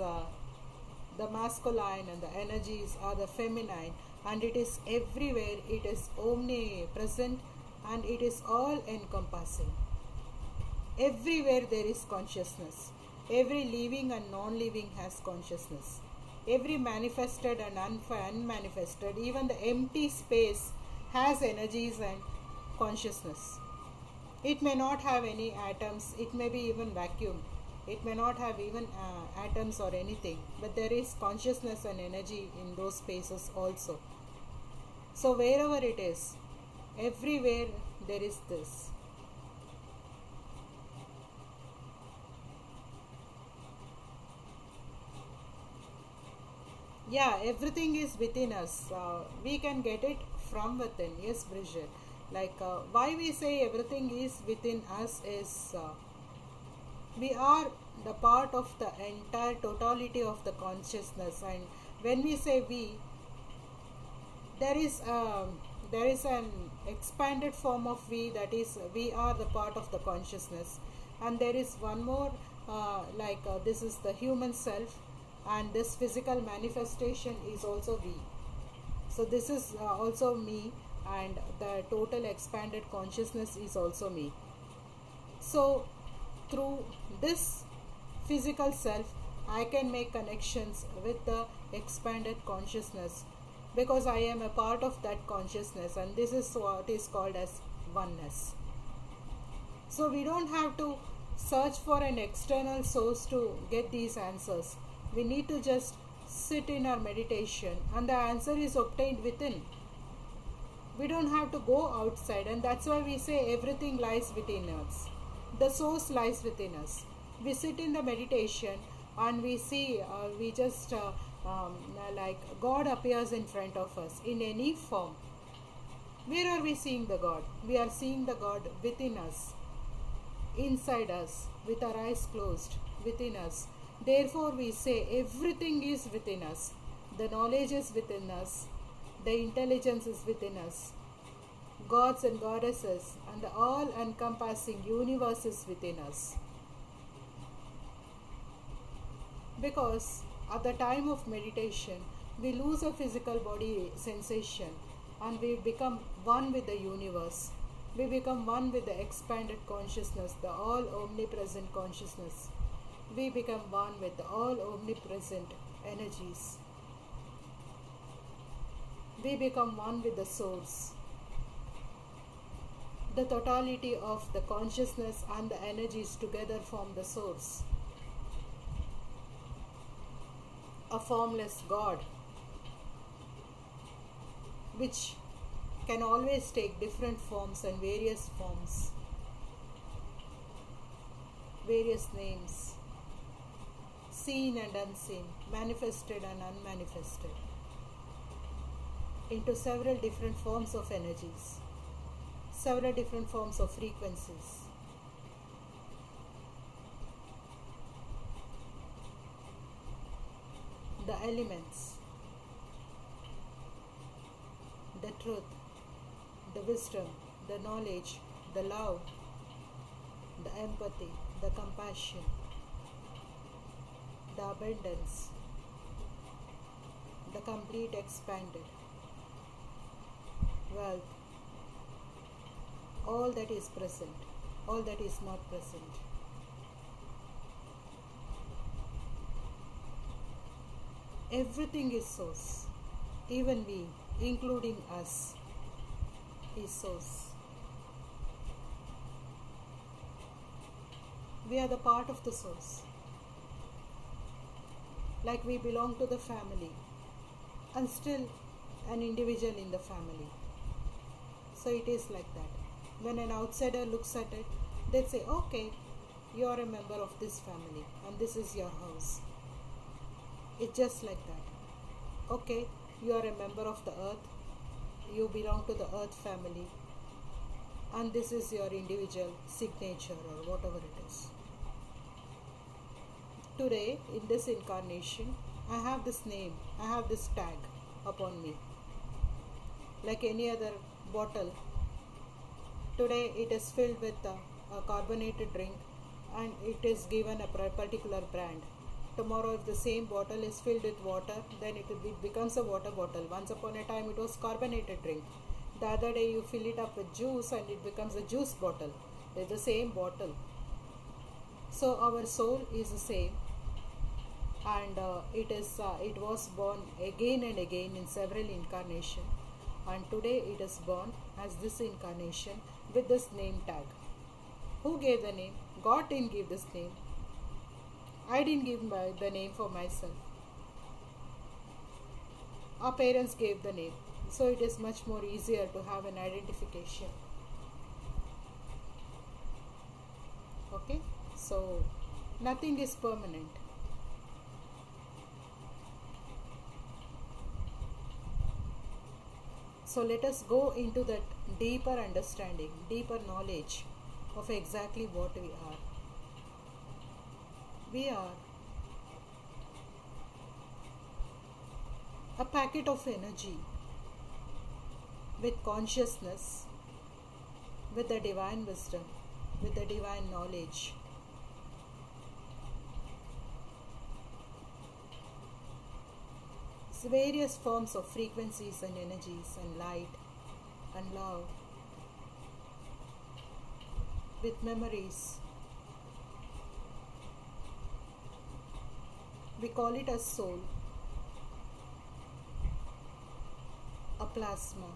the masculine and the energies are the feminine, and it is everywhere. It is omnipresent and it is all encompassing. Everywhere there is consciousness. Every living and non-living has consciousness. Every manifested and unmanifested, even the empty space, has energies and consciousness. It may not have any atoms, it may be even vacuum, it may not have even atoms or anything, but there is consciousness and energy in those spaces also. So wherever it is, everywhere there is this. Yeah, everything is within us. We can get it from within. Yes, Bridget. Like why we say everything is within us is we are the part of the entire totality of the consciousness. And when we say we, there is an expanded form of we, that is we are the part of the consciousness. And there is one more this is the human self, and this physical manifestation is also we. So this is also me, and the total expanded consciousness is also me. So through this physical self, I can make connections with the expanded consciousness, because I am a part of that consciousness, and this is what is called as oneness. So we don't have to search for an external source to get these answers. We need to just sit in our meditation, and the answer is obtained within. We don't have to go outside, and that's why we say everything lies within us. The source lies within us. We sit in the meditation and we see, like God appears in front of us in any form. Where are we seeing the God? We are seeing the God within us, inside us, with our eyes closed, within us. Therefore we say everything is within us. The knowledge is within us. The intelligence is within us. Gods and goddesses and the all-encompassing universe is within us. Because at the time of meditation, we lose a physical body sensation and we become one with the universe. We become one with the expanded consciousness, the all omnipresent consciousness. We become one with the all omnipresent energies. We become one with the source. The totality of the consciousness and the energies together form the source. A formless God, which can always take different forms and various forms, various names, seen and unseen, manifested and unmanifested, into several different forms of energies, several different forms of frequencies. The elements, the truth, the wisdom, the knowledge, the love, the empathy, the compassion, the abundance, the complete expanded wealth, all that is present, all that is not present. Everything is source. Even we, including us, is source. We are the part of the source. Like we belong to the family and still an individual in the family. So it is like that. When an outsider looks at it, they say, okay, you are a member of this family and this is your house. It's just like that. Okay, you are a member of the earth, you belong to the earth family, and this is your individual signature or whatever it is. Today, in this incarnation, I have this name, I have this tag upon me. Like any other bottle, today it is filled with a carbonated drink and it is given a particular brand. Tomorrow, if the same bottle is filled with water, then it becomes a water bottle. Once upon a time, it was carbonated drink. The other day, you fill it up with juice and it becomes a juice bottle. It's the same bottle. So our soul is the same, and it was born again and again in several incarnations, and today it is born as this incarnation with this name tag. Who gave the name? God didn't give this name. I didn't give the name for myself. Our parents gave the name, so it is much more easier to have an identification. Okay, so nothing is permanent. So let us go into that deeper understanding, deeper knowledge of exactly what we are. We are a packet of energy with consciousness, with the divine wisdom, with the divine knowledge. So various forms of frequencies and energies and light and love, with memories. We call it as soul, a plasma,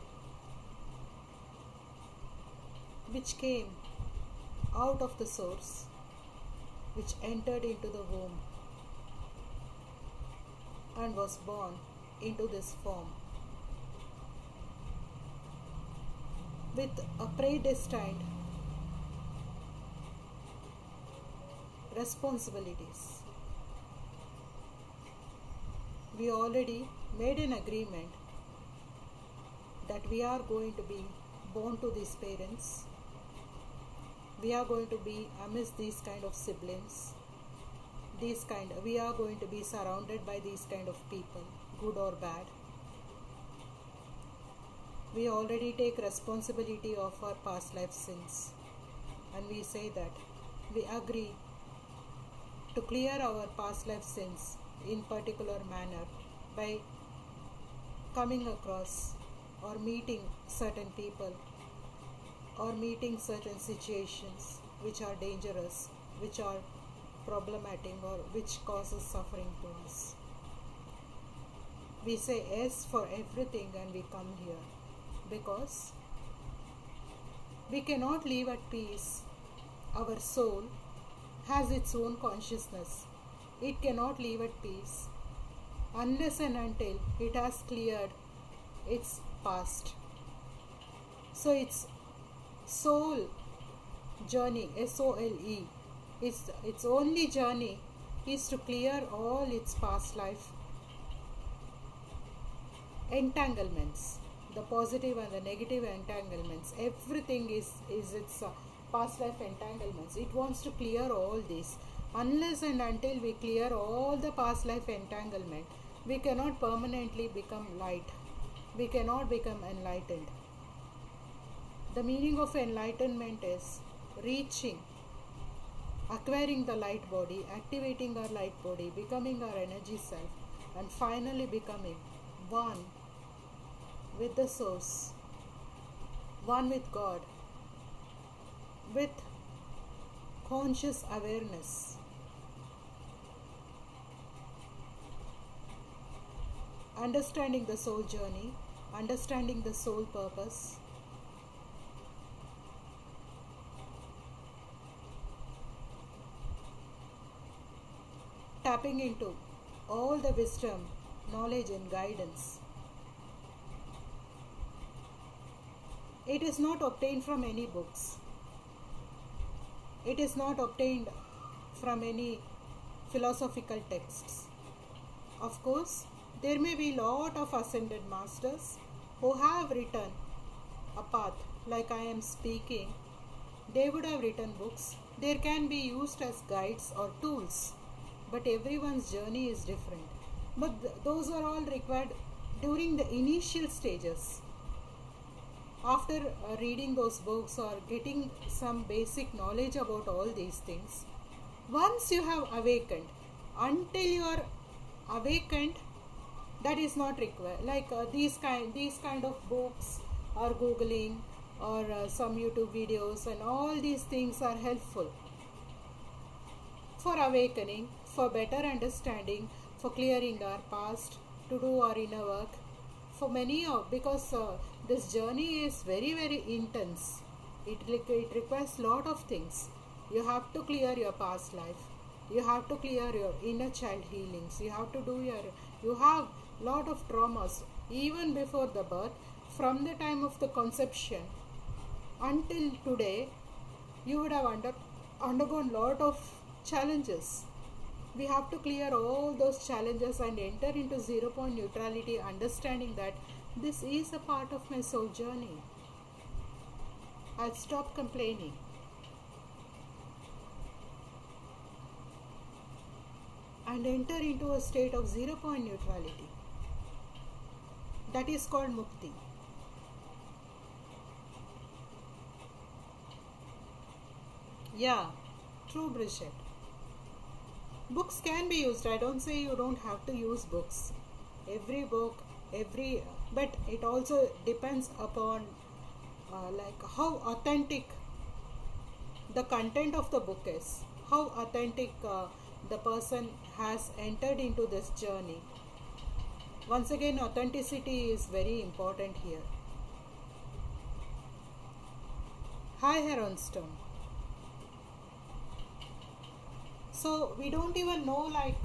which came out of the source, which entered into the womb and was born into this form with a predestined responsibilities. We already made an agreement that we are going to be born to these parents, we are going to be amidst these kind of siblings, we are going to be surrounded by these kind of people, good or bad. We already take responsibility of our past life sins, and we say that we agree to clear our past life sins in particular manner by coming across or meeting certain people or meeting certain situations which are dangerous, which are problematic, or which causes suffering to us. We say yes for everything and we come here because we cannot live at peace. Our soul has its own consciousness. It cannot live at peace unless and until it has cleared its past. So its soul journey, SOLE, its only journey is to clear all its past life entanglements, the positive and the negative entanglements. Everything is its past life entanglements. It wants to clear all these. Unless and until we clear all the past life entanglement, we cannot permanently become light. We cannot become enlightened. The meaning of enlightenment is reaching, acquiring the light body, activating our light body, becoming our energy self, and finally becoming one with the source, one with God, with conscious awareness. understanding the soul journey, understanding the soul purpose. Tapping into all the wisdom, knowledge, and guidance. It is not obtained from any books. It is not obtained from any philosophical texts. Of course, there may be lot of ascended masters who have written a path like I am speaking. They would have written books. They can be used as guides or tools, but everyone's journey is different. But those are all required during the initial stages. After reading those books or getting some basic knowledge about all these things, once you have awakened, until you are awakened, that is not required. Like these kind of books or googling or some YouTube videos and all these things are helpful for awakening, for better understanding, for clearing our past, to do our inner work. For many of, because this journey is very intense, it requires lot of things. You have to clear your past life, you have to clear your inner child healings, you have to do you have lot of traumas even before the birth. From the time of the conception until today, you would have undergone lot of challenges. We have to clear all those challenges and enter into 0 point neutrality, understanding that this is a part of my soul journey. I'll stop complaining. And enter into a state of 0 point neutrality. That is called mukti. Yeah, true, Bridget. Books can be used. I don't say you don't have to use books. Every book, but it also depends upon like how authentic the content of the book is, how authentic the person has entered into this journey. Once again, authenticity is very important here. Hi, Heronstone. So we don't even know like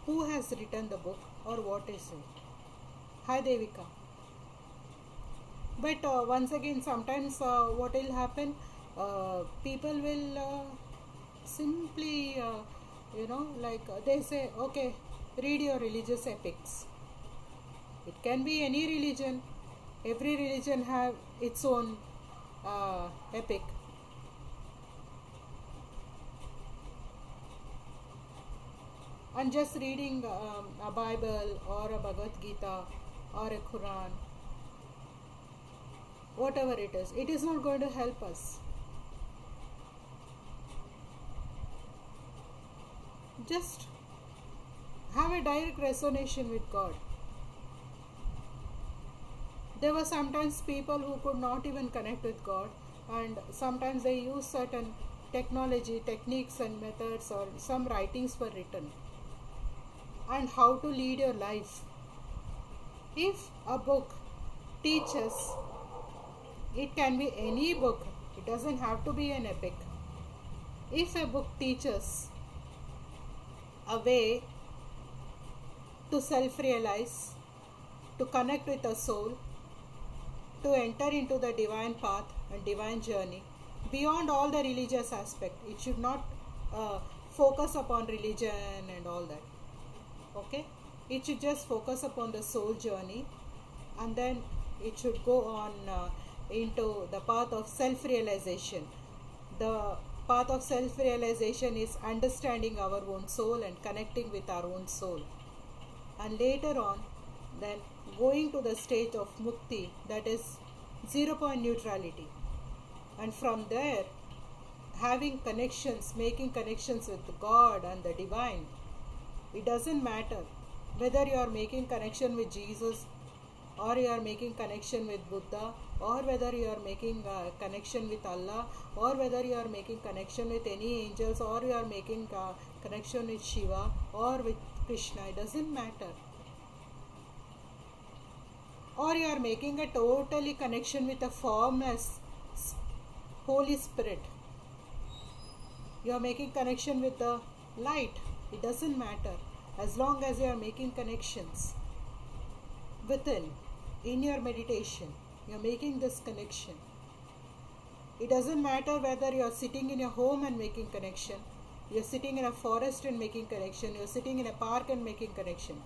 who has written the book or what is it. Hi, Devika. But once again, sometimes what will happen, people will simply they say, okay, read your religious epics. It can be any religion. Every religion have its own epic. And just reading a Bible or a Bhagavad Gita or a Quran, whatever it is not going to help us. Just have a direct resonation with God. There were sometimes people who could not even connect with God, and sometimes they use certain technology, techniques and methods, or some writings were written and how to lead your life. If a book teaches, it can be any book, it doesn't have to be an epic. If a book teaches a way to self-realize, to connect with the soul, to enter into the divine path and divine journey, beyond all the religious aspect, it should not focus upon religion and all that. Okay, it should just focus upon the soul journey, and then it should go on into the path of self-realization. The path of self-realization is understanding our own soul and connecting with our own soul, and later on then going to the stage of mukti, that is 0 point neutrality, and from there having connections, making connections with God and the divine. It doesn't matter whether you are making connection with Jesus, or you are making connection with Buddha, or whether you are making connection with Allah, or whether you are making connection with any angels, or you are making connection with Shiva or with Krishna. It doesn't matter. or you are making a totally connection with a formless Holy Spirit. You are making connection with the light. It doesn't matter. As long as you are making connections within, in your meditation, you are making this connection. It doesn't matter whether you are sitting in your home and making connection, you are sitting in a forest and making connection, you are sitting in a park and making connection.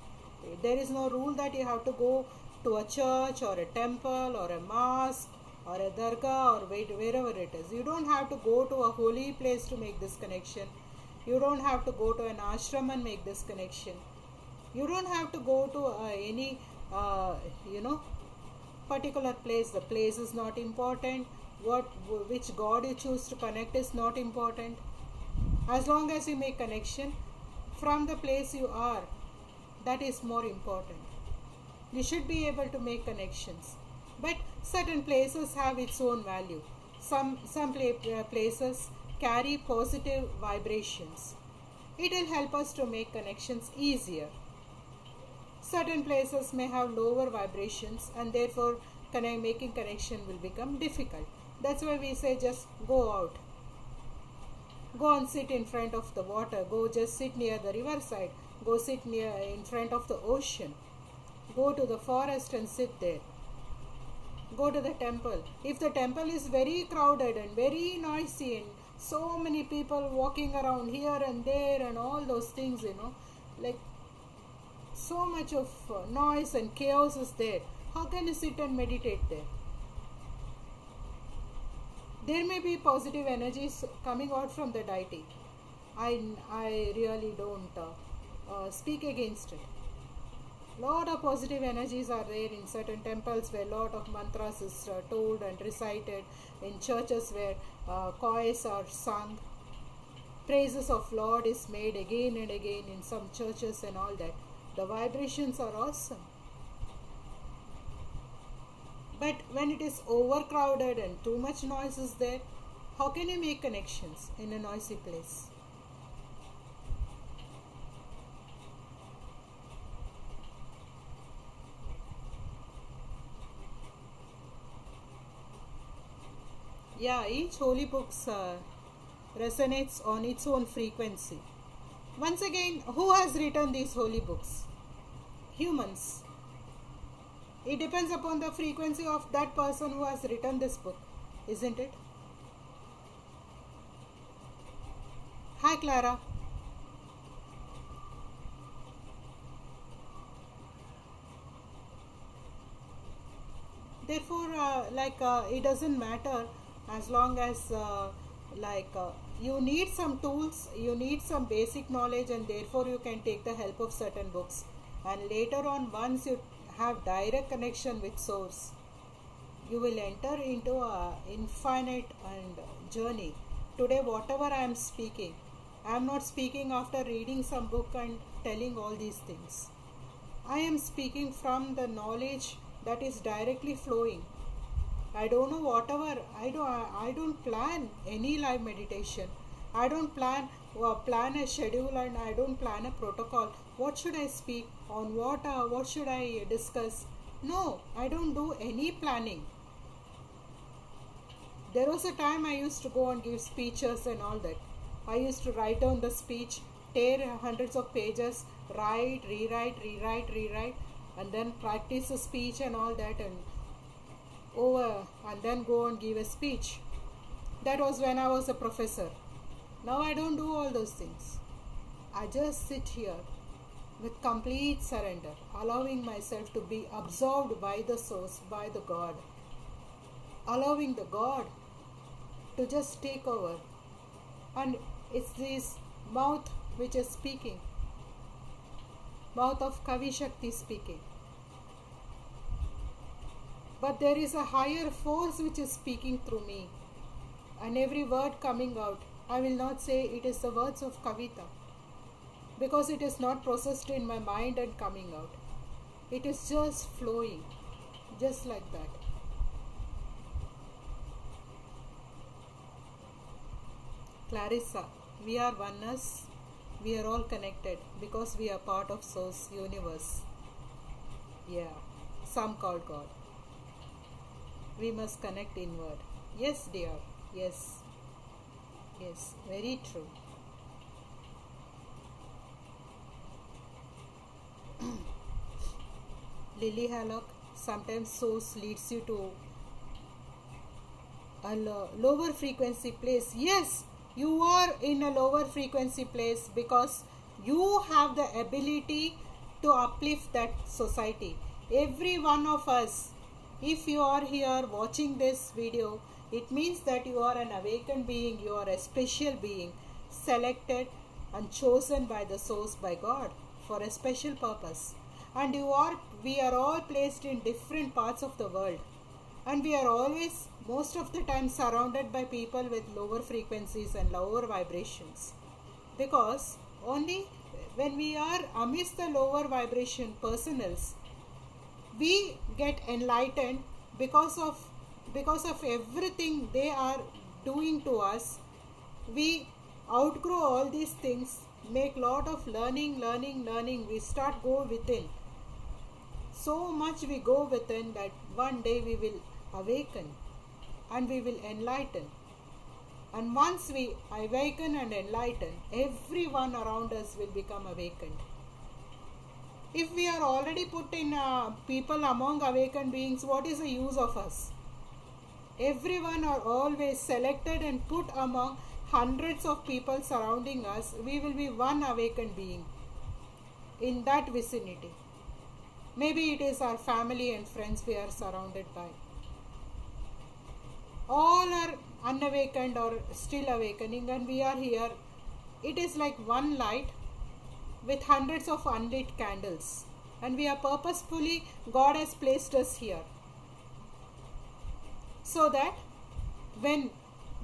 There is no rule that you have to go to a church or a temple or a mosque or a dargah or wherever it is. You don't have to go to a holy place to make this connection. You don't have to go to an ashram and make this connection. You don't have to go to any particular place. The place is not important. Which God you choose to connect is not important. As long as you make connection from the place you are, that is more important. You should be able to make connections, but certain places have its own value. Some places carry positive vibrations. It will help us to make connections easier. Certain places may have lower vibrations, and therefore making connection will become difficult. That's why we say just go out. Go and sit in front of the water. Go just sit near the riverside. Go sit in front of the ocean. Go to the forest and sit there. Go to the temple. If the temple is very crowded and very noisy and so many people walking around here and there and all those things, like so much of noise and chaos is there, how can you sit and meditate there? There may be positive energies coming out from the deity. I really don't speak against it. Lot of positive energies are there in certain temples where lot of mantras is told and recited, in churches where choirs are sung, praises of Lord is made again and again in some churches and all that. The vibrations are awesome. But when it is overcrowded and too much noise is there, how can you make connections in a noisy place? Yeah, each holy book resonates on its own frequency. Once again, who has written these holy books? Humans. It depends upon the frequency of that person who has written this book, isn't it? Hi, Clara. Therefore, it doesn't matter as long as you need some tools, you need some basic knowledge, and therefore you can take the help of certain books. And later on, once you have direct connection with source, you will enter into a infinite and journey. Today whatever I am speaking, I am not speaking after reading some book and telling all these things. I am speaking from the knowledge that is directly flowing. I don't know whatever I don't plan any live meditation. I don't plan a schedule, and I don't plan a protocol. What should I speak on? What should I discuss? No, I don't do any planning. There was a time I used to go and give speeches and all that. I used to write down the speech, tear hundreds of pages, write, rewrite, and then practice the speech and all that, and then go and give a speech. That was when I was a professor. Now I don't do all those things. I just sit here with complete surrender, allowing myself to be absorbed by the source, by the God, allowing the God to just take over. And it's this mouth which is speaking, mouth of Kavi Shakti speaking. But there is a higher force which is speaking through me, and every word coming out, I will not say it is the words of Kavita, because it is not processed in my mind and coming out. It is just flowing, just like that. Clarissa, we are oneness, we are all connected because we are part of Source Universe. Yeah. some call God. We must connect inward. Yes, dear. Yes. Yes, very true. Lily Hallock, sometimes source leads you to a lower frequency place. Yes, you are in a lower frequency place because you have the ability to uplift that society. Every one of us, if you are here watching this video, it means that you are an awakened being, you are a special being, selected and chosen by the source, by God, for a special purpose. And we are all placed in different parts of the world, and we are always, most of the time, surrounded by people with lower frequencies and lower vibrations, because only when we are amidst the lower vibration personals, we get enlightened because of everything they are doing to us. We outgrow all these things, make lot of learning. We start go within. So much we go within that one day we will awaken and we will enlighten. And once we awaken and enlighten, everyone around us will become awakened. If we are already put in people among awakened beings, what is the use of us? Everyone are always selected and put among hundreds of people surrounding us. We will be one awakened being in that vicinity. Maybe it is our family and friends we are surrounded by. All are unawakened or still awakening, and we are here. It is like one light with hundreds of unlit candles, and we are purposefully, God has placed us here so that when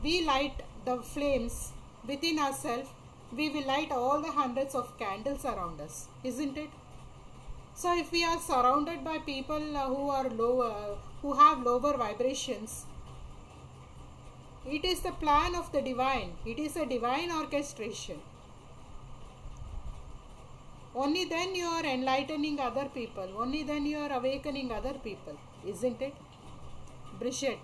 we light the flames within ourselves, we will light all the hundreds of candles around us, isn't it? So if we are surrounded by people who are lower, who have lower vibrations, it is the plan of the divine. It is a divine orchestration. Only then you are enlightening other people. Only then you are awakening other people, isn't it? Bridget,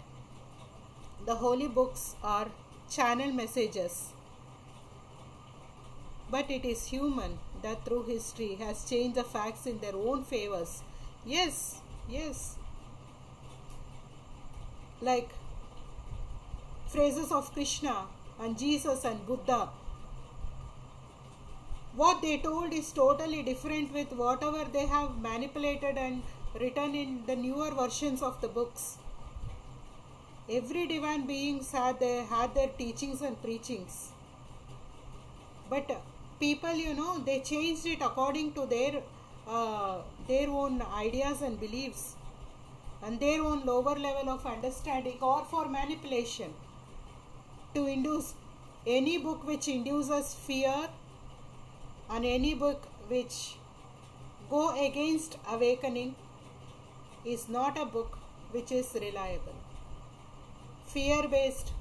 the holy books are channel messages. But it is human that through history has changed the facts in their own favors. Yes. Like phrases of Krishna and Jesus and Buddha. What they told is totally different with whatever they have manipulated and written in the newer versions of the books. Every divine beings had their teachings and preachings. But people, they changed it according to their own ideas and beliefs and their own lower level of understanding, or for manipulation, to induce. Any book which induces fear and any book which go against awakening is not a book which is reliable. Fear-based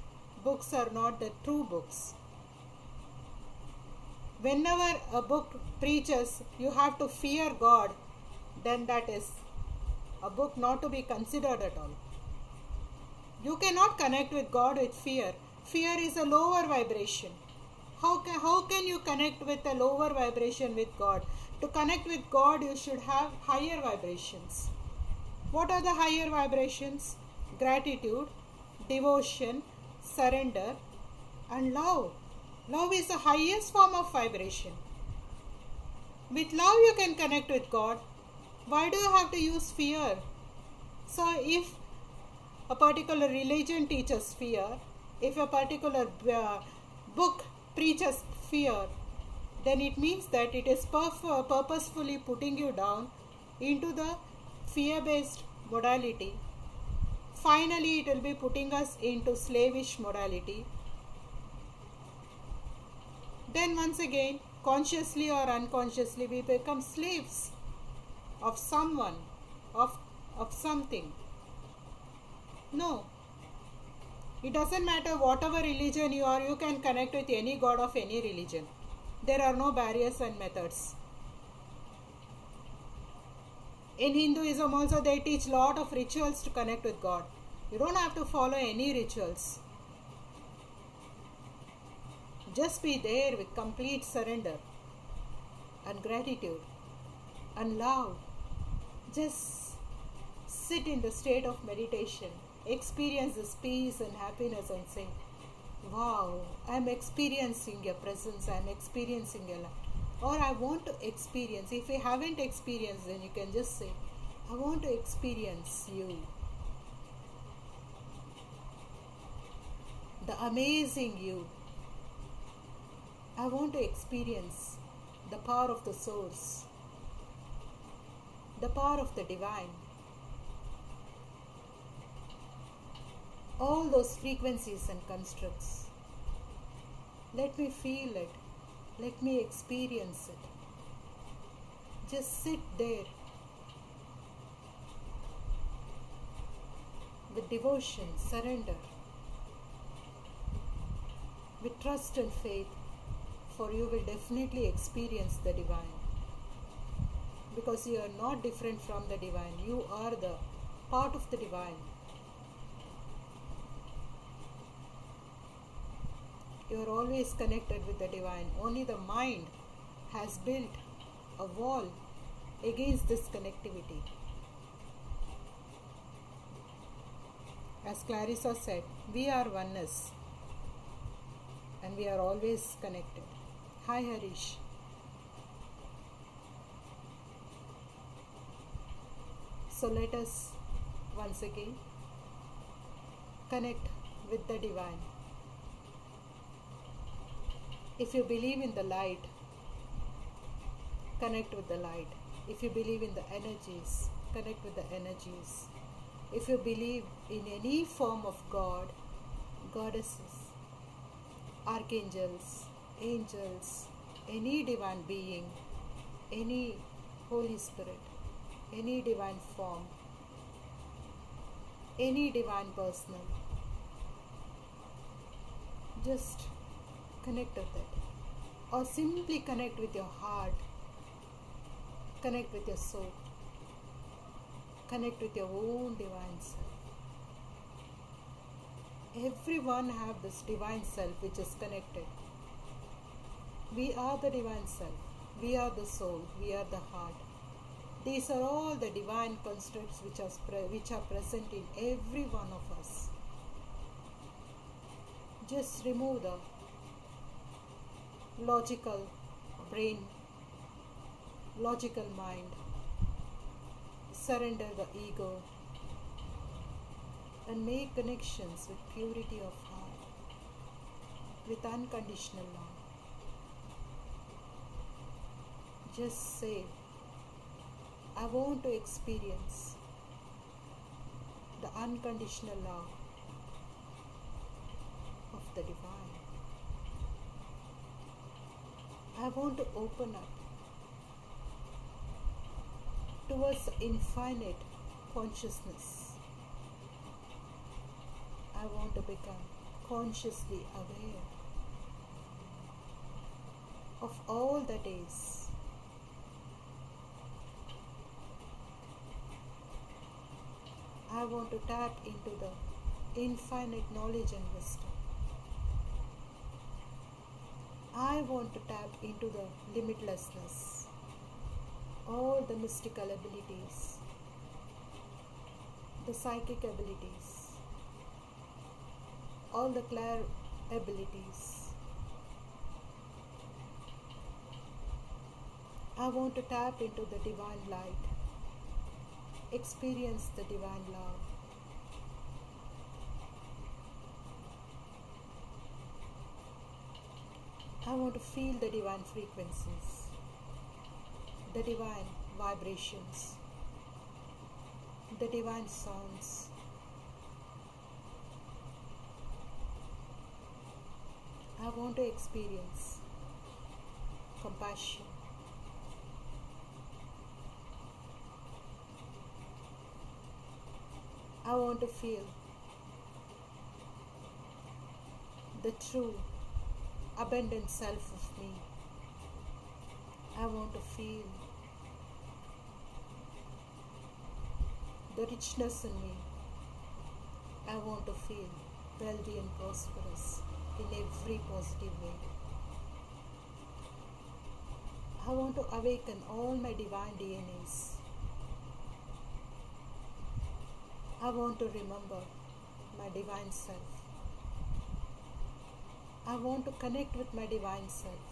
books are not the true books. Whenever a book preaches you have to fear God, then that is a book not to be considered at all. You cannot connect with God with fear. Fear is a lower vibration. How can you connect with a lower vibration with God? To connect with God, you should have higher vibrations. What are the higher vibrations? Gratitude, devotion, surrender, and love. Love is the highest form of vibration. With love you can connect with God. Why do you have to use fear? So if a particular religion teaches fear, if a particular book preaches fear, then it means that it is purposefully putting you down into the fear-based modality. Finally, it will be putting us into slavish modality. Then once again, consciously or unconsciously, we become slaves of someone, of something. No. It doesn't matter whatever religion you are, you can connect with any god of any religion. There are no barriers and methods. In Hinduism also they teach lot of rituals to connect with God. You don't have to follow any rituals. Just be there with complete surrender and gratitude and love. Just sit in the state of meditation. Experience this peace and happiness and say, wow, I am experiencing your presence, I am experiencing your love. Or I want to experience. If you haven't experienced, then you can just say, I want to experience you. The amazing you. I want to experience the power of the source, the power of the divine. All those frequencies and constructs. Let me feel it. Let me experience it. Just sit there with devotion, surrender, with trust and faith, for you will definitely experience the divine. Because you are not different from the divine. You are the part of the divine. You are always connected with the divine. Only the mind has built a wall against this connectivity. As Clarissa said, we are oneness and we are always connected. Hi Harish. So let us once again connect with the divine. If you believe in the light, connect with the light. If you believe in the energies, connect with the energies. If you believe in any form of God, goddesses, archangels, angels, any divine being, any Holy Spirit, any divine form, any divine personal, just connect with it. Or simply connect with your heart, connect with your soul, connect with your own divine self. Everyone have this divine self which is connected. We are the divine self, we are the soul, we are the heart. These are all the divine constructs which are present in every one of us. Just remove the logical brain, logical mind, surrender the ego, and make connections with purity of heart, with unconditional love. Just say, I want to experience the unconditional love of the divine. I want to open up towards infinite consciousness. I want to become consciously aware of all that is. I want to tap into the infinite knowledge and wisdom. I want to tap into the limitlessness, all the mystical abilities, the psychic abilities, all the clair abilities. I want to tap into the divine light, experience the divine love. I want to feel the divine frequencies, the divine vibrations, the divine sounds. I want to experience compassion. I want to feel the true abundant self of me. I want to feel the richness in me. I want to feel wealthy and prosperous in every positive way. I want to awaken all my divine DNAs. I want to remember my divine self. I want to connect with my divine self.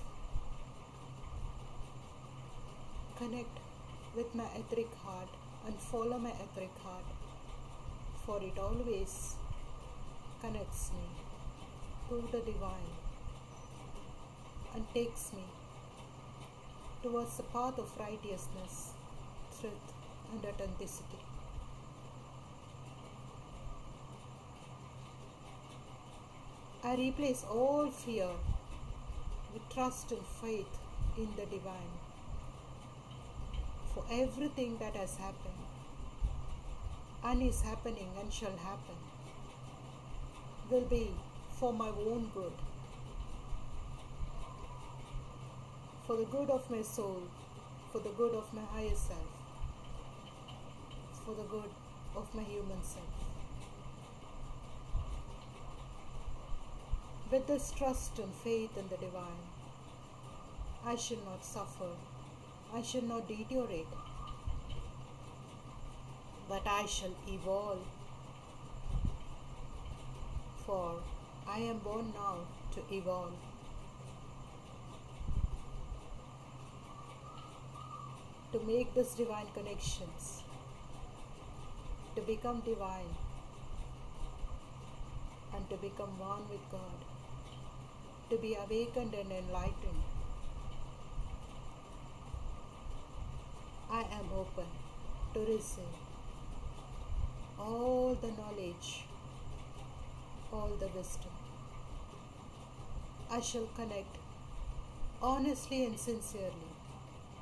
Connect with my etheric heart and follow my etheric heart, for it always connects me to the divine and takes me towards the path of righteousness, truth, and authenticity. I replace all fear with trust and faith in the divine. For everything that has happened and is happening and shall happen will be for my own good, for the good of my soul, for the good of my higher self, for the good of my human self. With this trust and faith in the divine, I shall not suffer, I shall not deteriorate, but I shall evolve. For I am born now to evolve. To make these divine connections, to become divine, and to become one with God, to be awakened and enlightened. I am open to receive all the knowledge, all the wisdom. I shall connect honestly and sincerely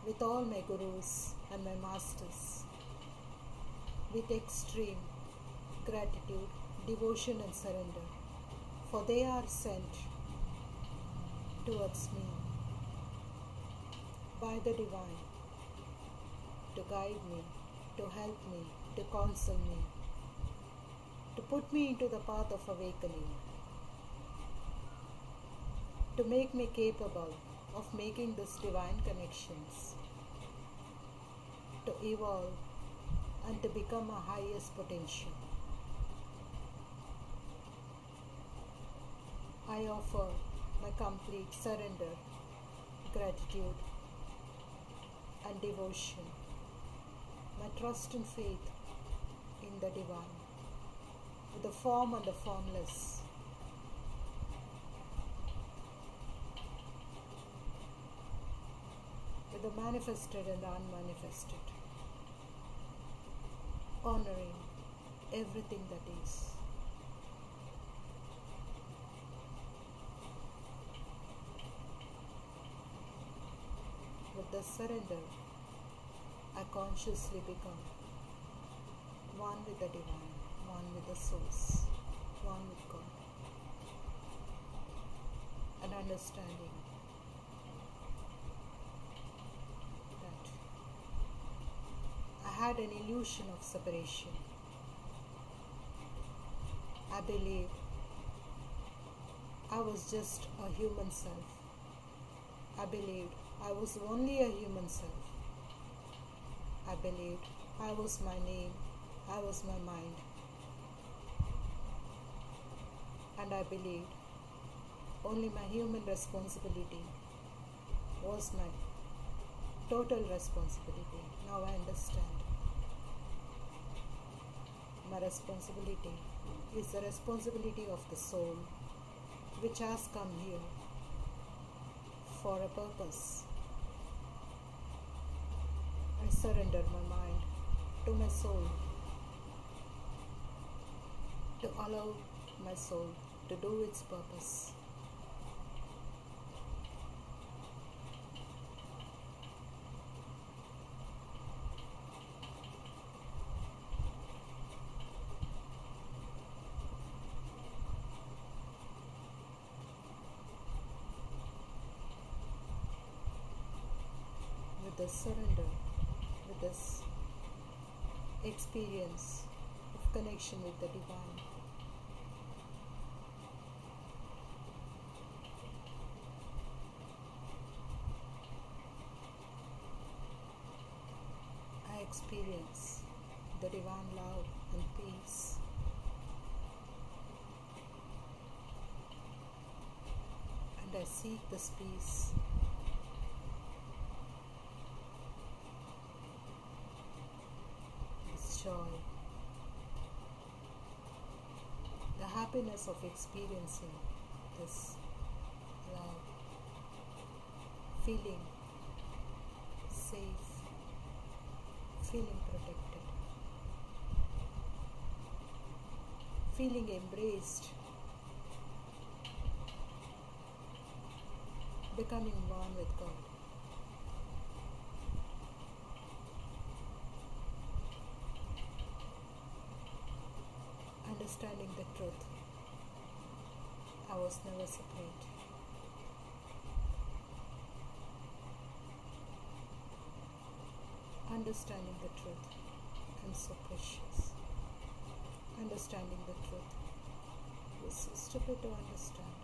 with all my gurus and my masters, with extreme gratitude, devotion, and surrender, for they are sent towards me by the divine to guide me, to help me, to counsel me, to put me into the path of awakening, to make me capable of making these divine connections, to evolve and to become our highest potential. I offer my complete surrender, gratitude, and devotion, my trust and faith in the divine, with the form and the formless, with the manifested and the unmanifested, honoring everything that is. With the surrender, I consciously become one with the divine, one with the source, one with God, and understanding that I had an illusion of separation. I believed I was just a human self. I believed I was only a human self. I believed I was my name, I was my mind. And I believed only my human responsibility was my total responsibility. Now I understand. My responsibility is the responsibility of the soul, which has come here for a purpose. I surrender my mind to my soul, to allow my soul to do its purpose. With this surrender, with this experience of connection with the divine. I experience the divine love and peace. And I seek this peace. This joy. The happiness of experiencing this love. Feeling safe. Feeling protected. Feeling embraced. Becoming one with God. Understanding the truth. I was never separate. Understanding the truth. I'm so precious. Understanding the truth. It's so stupid to understand.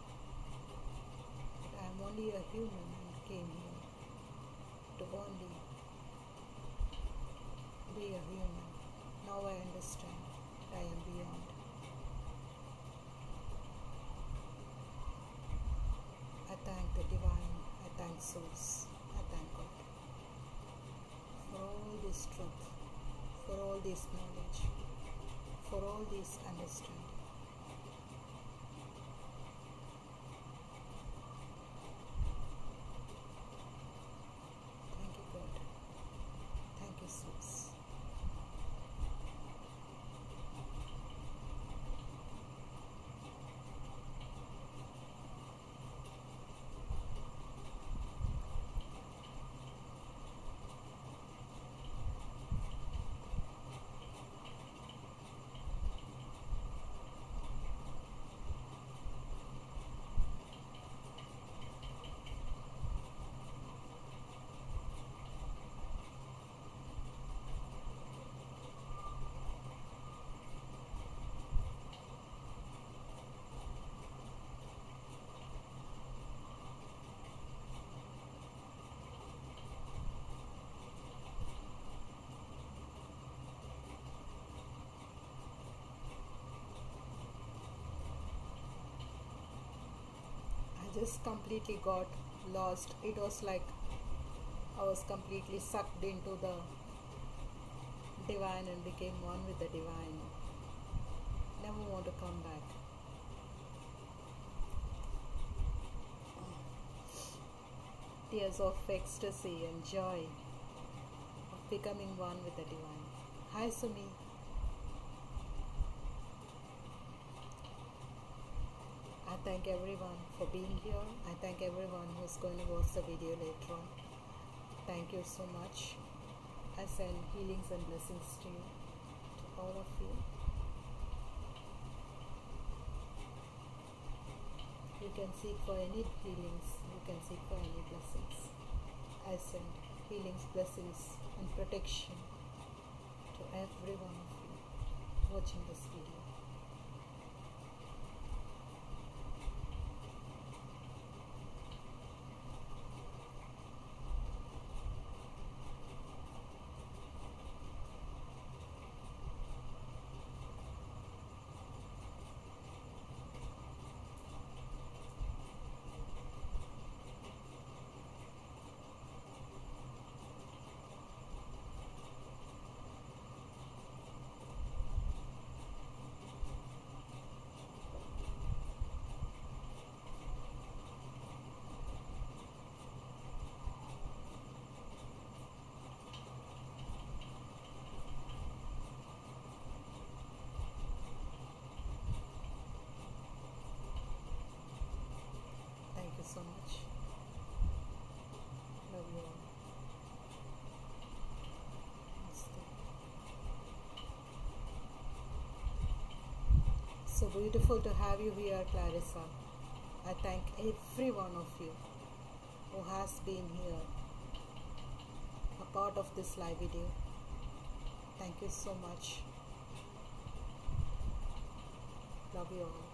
But I am only a human and came here to only be a human. Now I understand that I am beyond. I thank the divine. I thank Source. I thank God for all this truth, for all this knowledge, for all this understanding. Thank you, God. Thank you, Source. I just completely got lost. It was like I was completely sucked into the divine and became one with the divine. Never want to come back. Tears of ecstasy and joy of becoming one with the divine. Hi Sumi. I thank everyone for being here. I thank everyone who's going to watch the video later on. Thank you so much. I send healings and blessings to you, to all of you. You can seek for any healings, you can seek for any blessings. I send healings, blessings and protection to every one of you watching this video. Thank you so much. Love you all. Namaste. So beautiful to have you here, Clarissa. I thank every one of you who has been here, a part of this live video. Thank you so much. Love you all.